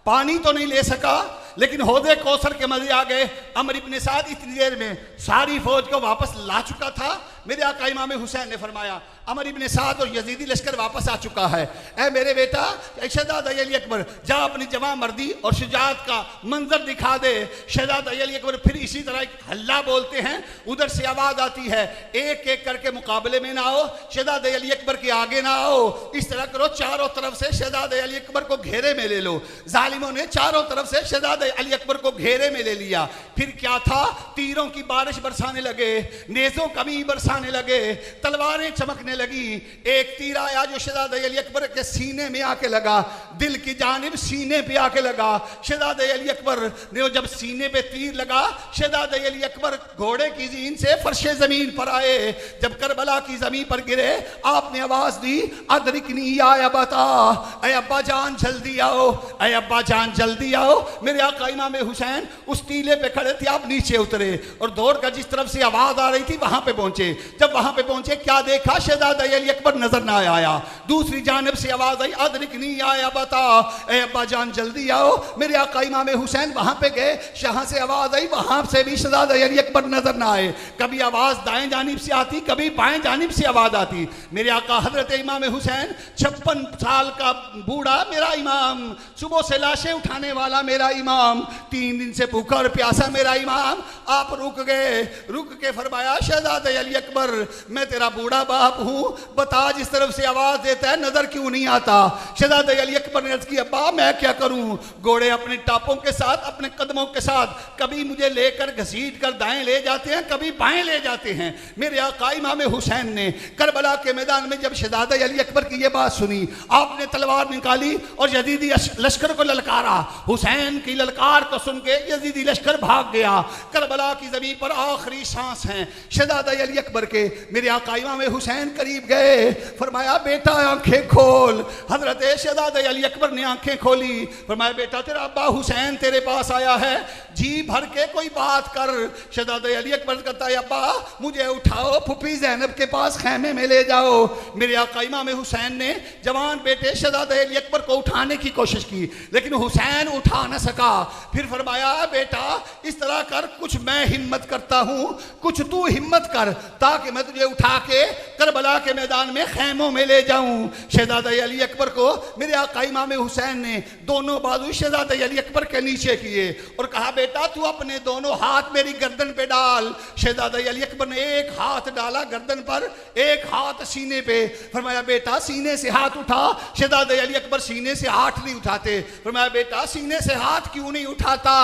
Speaker 1: पानी तो नहीं ले सका लेकिन हौज़े कौसर के मजे आ गए। अमर इब्ने साद इतनी देर में सारी फौज को वापस ला चुका था। मेरे आका इमाम हुसैन ने फरमाया अमर इब्ने साद और यजीदी लश्कर वापस आ चुका है। ऐ मेरे बेटा शहजादा अली अकबर, जा अपनी जवां मर्दी और शुजाअत का मंजर दिखा दे। शहजादा अली अकबर फिर इसी तरह हल्ला बोलते हैं, उधर से आवाज आती है एक एक करके मुकाबले में ना आओ, शहजादा अली अकबर के आगे ना आओ, इस तरह करो चारों तरफ से शहजादा अली अकबर को घेरे में ले लो। जालिमों ने चारों तरफ से शहजादा अली अकबर को घेरे में ले लिया। फिर क्या था, तीरों की बारिश बरसाने लगे, नेज़ों कभी बरसाने लगे, तलवारें चमकने लगी। एक तीर आया जो शहजादा अली अकबर के सीने में आके लगा, दिल की जानिब सीने पे आके लगा। शहजादा अली अकबर ने जब सीने पे तीर लगा, शहजादा अली अकबर घोड़े की जीन से फर्शे जमीन पर आए। जब करबला की जमीन पर गिरे, आपने आवाज दी अदरिकनी या अबता, ऐ अब्बा जान जल्दी आओ, ऐ अब्बा जान जल्दी आओ। मेरे आका इमाम हुसैन उस टीले पे खड़े थे, आप नीचे उतरे और दौड़ कर जिस तरफ से आवाज आ रही थी वहां पे पहुंचे। जब वहां पे पहुंचे क्या देखा, शहजादा अली अकबर नजर ना आया। दूसरी जानिब से आवाज आई अदरिकनी या अबता, ऐ अब्बा जान जल्दी आओ। मेरे आका इमाम हुसैन वहां पे गए, जहां से आवाज आई वहां से भी शहजादा अली अकबर नजर ना आए। कभी आवाज दाएं जानिब से आती, कभी बाएं जानिब से आवाज आती। मेरे आका हजरत इमाम हुसैन 56 साल का बूढ़ा मेरा इमाम, सुबह से लाशें उठाने वाला मेरा इमाम, 3 दिन से भूखा और प्यासा मेरा इमाम, आप रुक गए। रुक के फरमाया शहजादा अली अकबर, मैं तेरा बूढ़ा बाप हूं, बता जिस तरफ से आवाज देता है नजर क्यों नहीं आता। शहजादा अली अकबर ने अर्ज किया, अब्बा मैं क्या करूं, घोड़े अपने टापों के साथ, अपने कदमों के साथ कभी मुझे लेकर घसीट कर दाएं ले जाते हैं, कभी बाएं ले जाते हैं। मेरे आका इमाम हुसैन ने करबला के मैदान में जब शहजादा अली अकबर की ये बात सुनी, आपने तलवार निकाली और यजीदी लश्कर को ललकारा। हुसैन की ललकार को सुन के यजीदी लश्कर भाग गया। करबला की जमीन पर आखिरी सांस है शहजादा अली अकबर के। मेरे आका इमाम हुसैन करीब गए, फरमाया बेटा आंखें खोल। हजरत शहजादा अली अकबर ने आंखें खोली, फरमाया बेटा तेरा अब्बा हुसैन तेरे पास आया है, जी भर के कोई बात कर। शहजादा अली अकबर कहता है अब्बा मुझे उठाओ, फुफी ज़ैनब के पास खैमे में ले जाओ। मेरे आका इमाम हुसैन ने जवान बेटे शहजादा अली अकबर को उठाने की कोशिश की, लेकिन हुसैन उठा न सका। फिर फरमाया बेटा इस तरह कर, कुछ मैं हिम्मत करता हूं, कुछ तू हिम्मत कर, ताकि मैं तुझे उठा के करबला के मैदान में खैमों में ले जाऊं। शहजादा अली अकबर को मेरे आका इमाम हुसैन ने दोनों बाजू शहजादा अली अकबर के नीचे किए और कहा बेटा तू अपने दोनों हाथ मेरी गर्दन पे डाल। शहजादा अली अकबर ने एक हाथ डाला गर्दन पर, एक हाथ सीने पे। फरमाया बेटा सीने से हाथ उठा। शहजादा अली अकबर सीने से हाथ नहीं उठाते। फरमाया बेटा सीने से हाथ क्यों नहीं उठाता।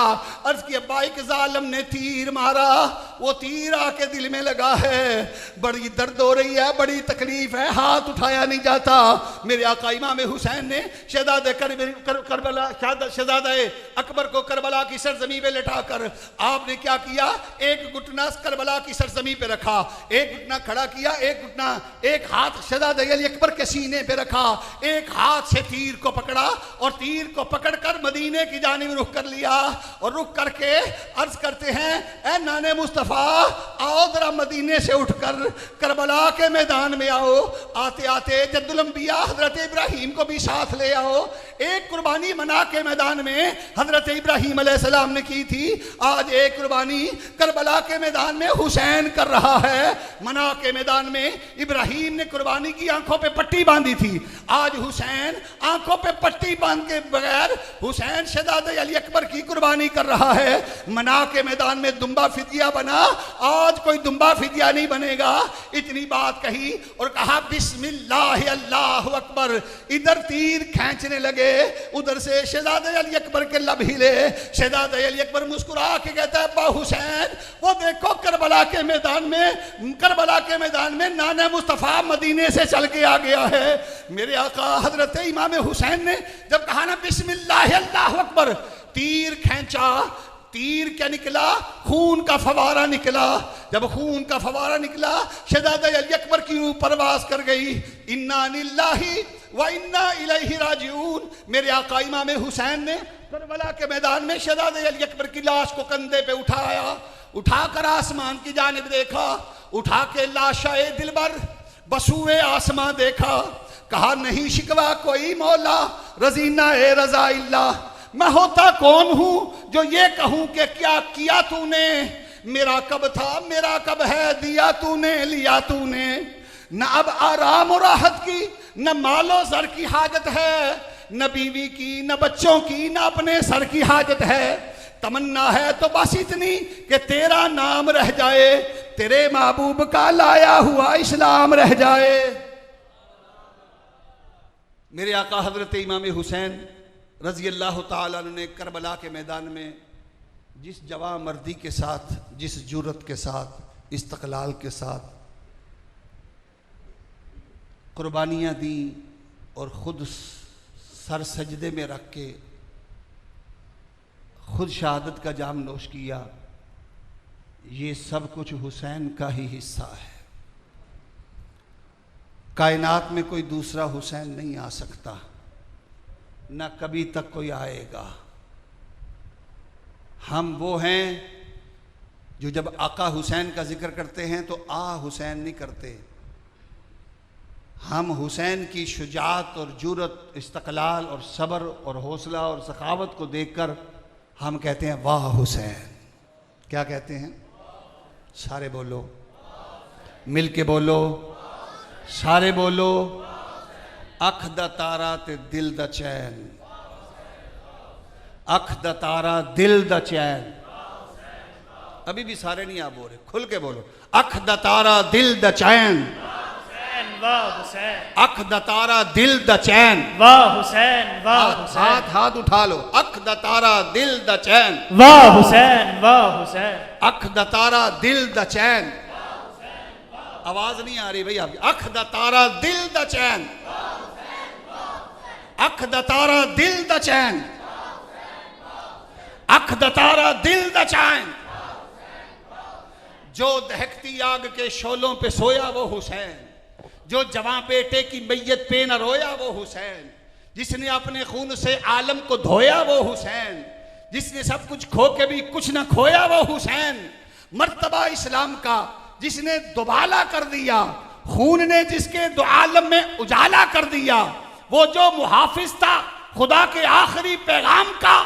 Speaker 1: अर्ज की अब्बा एक जालिम ने तीर मारा, वो तीर आके दिल में लगा है, बड़ी दर्द हो रही है, बड़ी तकलीफ है, हाथ उठाया नहीं जाता। मेरे आका इमाम हुसैन ने शहजादा अकबर को करबला की सरजमी पे लटाकर आपने क्या किया, एक घुटना करबला की सरजमी पे रखा, एक घुटना खड़ा किया, एक हाथ शहजादा अली अकबर के सीने पे रखा, एक हाथ से तीर को पकड़ा और तीर को पकड़कर मदीने की जानिब रुख कर लिया। और रुख करके अर्ज करते हैं ए नाने मुस्तफ़ा आओ जरा मदीने से उठकर करबला के मैदान में आओ। आते आते जद्दुल अंबिया हजरत इब्राहिम को भी साथ ले आओ। एक कुर्बानी मना के मैदान में हजरत इब्राहिम अलैहिस्सलाम ने की थी, आज एक कुर्बानी करबला के मैदान में हुसैन कर रहा है। मना के मैदान में इब्राहिम ने कुर्बानी की आंखों पे पट्टी बांधी थी, आज हुसैन आंखों पे पट्टी बांध के बगैर हुसैन शहजादा अली अकबर की कुर्बानी कर रहा है। मना के मैदान में दुम्बा फिदिया बना, आज कोई दुम्बा फिदिया नहीं बनेगा। इतनी बात कही और कहा बिस्मिल्लाह अल्लाहु अकबर। इधर तीर खींचने लगे, उधर से शहजादा अली अकबर के लब हिले। शहजादा अली अकबर मुस्कुरा के कहता है अब्बा हुसैन वो देखो करबला के मैदान में नाना मुस्तफ़ा मदीने से चल के आ गया है। मेरे आका हजरत इमाम हुसैन ने जब कहा ना बिस्मिल्लाह अल्लाहु अकबर, तीर खींचा, तीर क्या निकला, खून का फवारा निकला। जब खून का फवारा निकला शहजादा अली अकबर की रूह परवास कर गई। इन्ना लिल्लाहि व इन्ना इलैहि राजिऊन। मेरे आका इमाम हुसैन ने करबला के मैदान में शहजादा अली अकबर की लाश को कंधे पे उठाया, उठाकर आसमान की जानिब देखा, उठा के लाशाए दिलबर बसूए आसमां देखा। कहा नहीं शिकवा कोई मौला, रजीना ए रजा इल्ला। मैं होता कौन हूं जो ये कहूं कि क्या किया तूने, मेरा कब था, मेरा कब है, दिया तूने लिया तूने, न अब आराम और राहत की, न मालो सर की हाजत है, न बीवी की, न बच्चों की, न अपने सर की हाजत है। तमन्ना है तो बस इतनी कि तेरा नाम रह जाए, तेरे महबूब का लाया हुआ इस्लाम रह जाए। मेरे आका हजरत इमाम हुसैन रजी अल्लाह ताला ने करबला के मैदान में जिस जवा मर्दी के साथ, जिस जुर्रत के साथ, इस्तक़लाल के साथ कुर्बानियाँ दी और ख़ुद सर सजदे में रख के खुद शहादत का जाम नोश किया, ये सब कुछ हुसैन का ही हिस्सा है। कायनात में कोई दूसरा हुसैन नहीं आ सकता, न कभी तक कोई आएगा। हम वो हैं जो जब आका हुसैन का जिक्र करते हैं तो आ हुसैन नहीं करते। हम हुसैन की शुजाअत और जुरत, इस्तक़लाल और सब्र और हौसला और सखावत को देखकर हम कहते हैं वाह हुसैन। क्या कहते हैं? सारे बोलो, मिल के बोलो, सारे बोलो। अख दा तारा ते दिल दा चैन, अख दा तारा दिल दा चैन। अभी भी सारे नहीं आप बोल रहे, खुल के बोलो। अख दा तारा दिल दा चैन,
Speaker 2: वाह हुसैन।
Speaker 1: अख दा तारा दिल दा चैन,
Speaker 2: वाह हुसैन, वाह हुसैन।
Speaker 1: हाथ उठा लो। अख दा तारा दिल दा चैन,
Speaker 2: वाह हुसैन, वाह हुसैन।
Speaker 1: अख दा तारा दिल दा चैन। आवाज नहीं आ रही भाई आपकी। अख दा तारा दिल दा चैन, अख दा तारा दिल दा चैन, अख दा तारा दिल दा चैन। जो दहकती आग के शोलों पे सोया वो हुसैन, जो जवां बेटे की मैयत पे न रोया वो हुसैन, जिसने अपने खून से आलम को धोया वो हुसैन, जिसने सब कुछ खो के भी कुछ न खोया वो हुसैन। मर्तबा इस्लाम का जिसने दुबाला कर दिया, खून ने जिसके दो आलम में उजाला कर दिया, वो जो मुहाफिज था खुदा के आखिरी पैगाम का,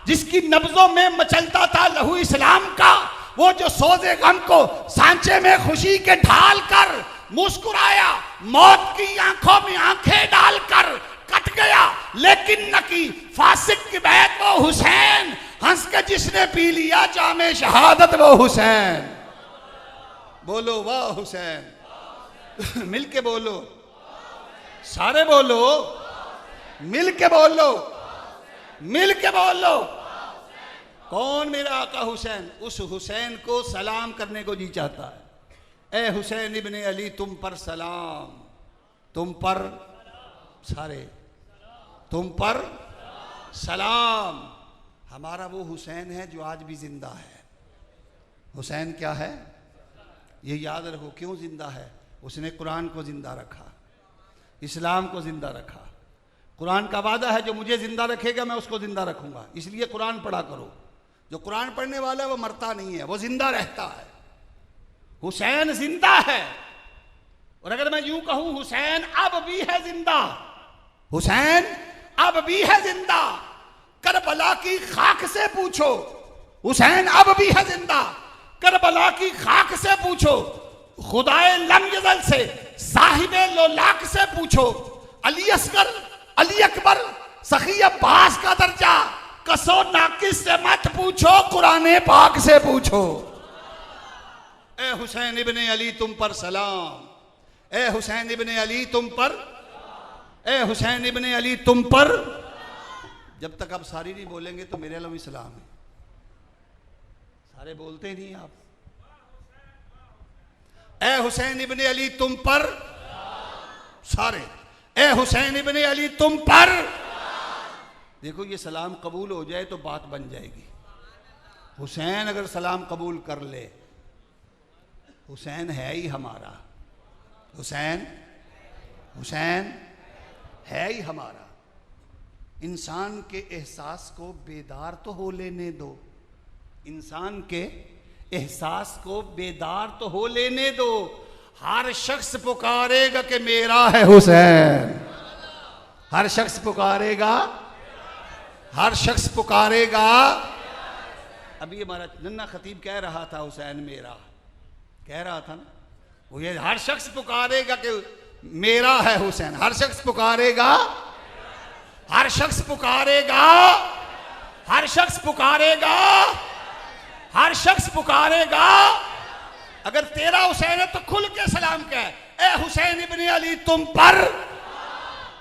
Speaker 1: जिसकी नब्जों में मचलता था लहू इस्लाम का, वो जो सोजे गम को सांचे में खुशी के ढाल कर मुस्कुराया, मौत की आंखों में आंखें डालकर कट गया लेकिन न की फासिक की बैत वो हुसैन। हंस के जिसने पी लिया जामे शहादत वो हुसैन। बोलो वाह हुसैन। मिल के बोलो, सारे बोलो, मिल के बोलो, मिल के बोलो। कौन मेरा आका हुसैन? उस हुसैन को सलाम करने को जी चाहता है। ए हुसैन इब्ने अली तुम पर सलाम, तुम पर सारे, तुम पर सलाम। हमारा वो हुसैन है जो आज भी जिंदा है। हुसैन क्या है ये याद रखो। क्यों जिंदा है? उसने कुरान को जिंदा रखा, इस्लाम को जिंदा रखा। कुरान का वादा है जो मुझे जिंदा रखेगा मैं उसको जिंदा रखूंगा। इसलिए कुरान पढ़ा करो। जो कुरान पढ़ने वाला है वो मरता नहीं है, वो जिंदा रहता है। हुसैन जिंदा है। और अगर मैं यूं कहूं हुसैन अब भी है जिंदा, हुसैन अब भी है जिंदा। करबला की खाक से पूछो, हुसैन अब भी है जिंदा। करबला की खाक से पूछो, खुदाए लम यज़ल से साहिबे लोलाक से पूछो। अली असगर, अली अकबर, सखी अब्बास का दर्जा कसो नाकिस से मत पूछो, कुरान पाक से पूछो। ए हुसैन इब्ने अली तुम पर सलाम, ए हुसैन इब्ने अली तुम पर, ए हुसैन इब्ने अली तुम पर। जब तक आप सारी नहीं बोलेंगे तो मेरे अलम सलाम है। सारे बोलते नहीं आप। ए हुसैन इब्ने अली तुम पर सारे, ए हुसैन इब्ने अली तुम पर। देखो ये सलाम कबूल हो जाए तो बात बन जाएगी। हुसैन अगर सलाम कबूल कर ले, हुसैन है ही हमारा, हुसैन, हुसैन है ही हमारा। इंसान के एहसास को बेदार तो हो लेने दो, इंसान के एहसास को बेदार तो हो लेने दो। हर शख्स पुकारेगा कि मेरा है हुसैन, हर शख्स पुकारेगा, हर शख्स पुकारेगा। अभी हमारा नन्ना खतीब कह रहा था हुसैन मेरा, कह रहा था ना, वो ये हर शख्स पुकारेगा कि मेरा है हुसैन, हर शख्स पुकारेगा, हर शख्स पुकारेगा, हर शख्स पुकारेगा, हर शख्स पुकारेगा। अगर तेरा हुसैन है तो खुल के सलाम कह, ए हुसैन इब्ने अली तुम पर,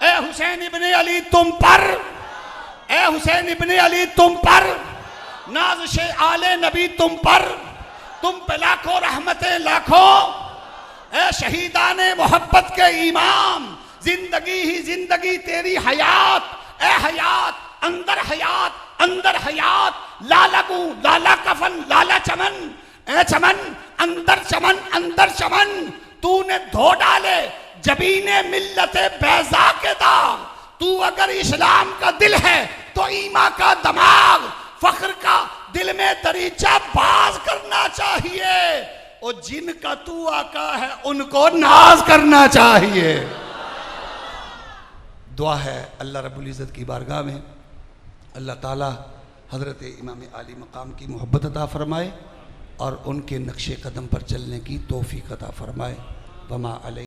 Speaker 1: ए हुसैन इब्ने अली तुम पर, ए हुसैन इब्ने अली तुम पर, नाज़िश आले नबी तुम पर, तुम पे लाखों रहमतें लाखों, ए शहीदाने मोहब्बत के इमाम, जिंदगी ही जिंदगी तेरी हयात, ए हयात अंदर हयात, अंदर हयात, लाला गू लाला कफन लाला चमन, ए चमन अंदर चमन, अंदर चमन, तूने धो डाले जबीने मिल्लते बैज़ा के दाग। तू अगर इस्लाम का दिल है तो ईमा का दमाग, फख्र का दिल में दरीचा बाज करना चाहिए, और जिनका तू आका है उनको नाज करना चाहिए। दुआ है अल्लाह रब्बुल इज़्ज़त की बारगाह में अल्लाह ताला हज़रत इमाम आली मकाम की मोहब्बत अता फ़रमाए और उनके नक्शे कदम पर चलने की तौफ़ीक़ अता फ़रमाए। वमा अलैहि।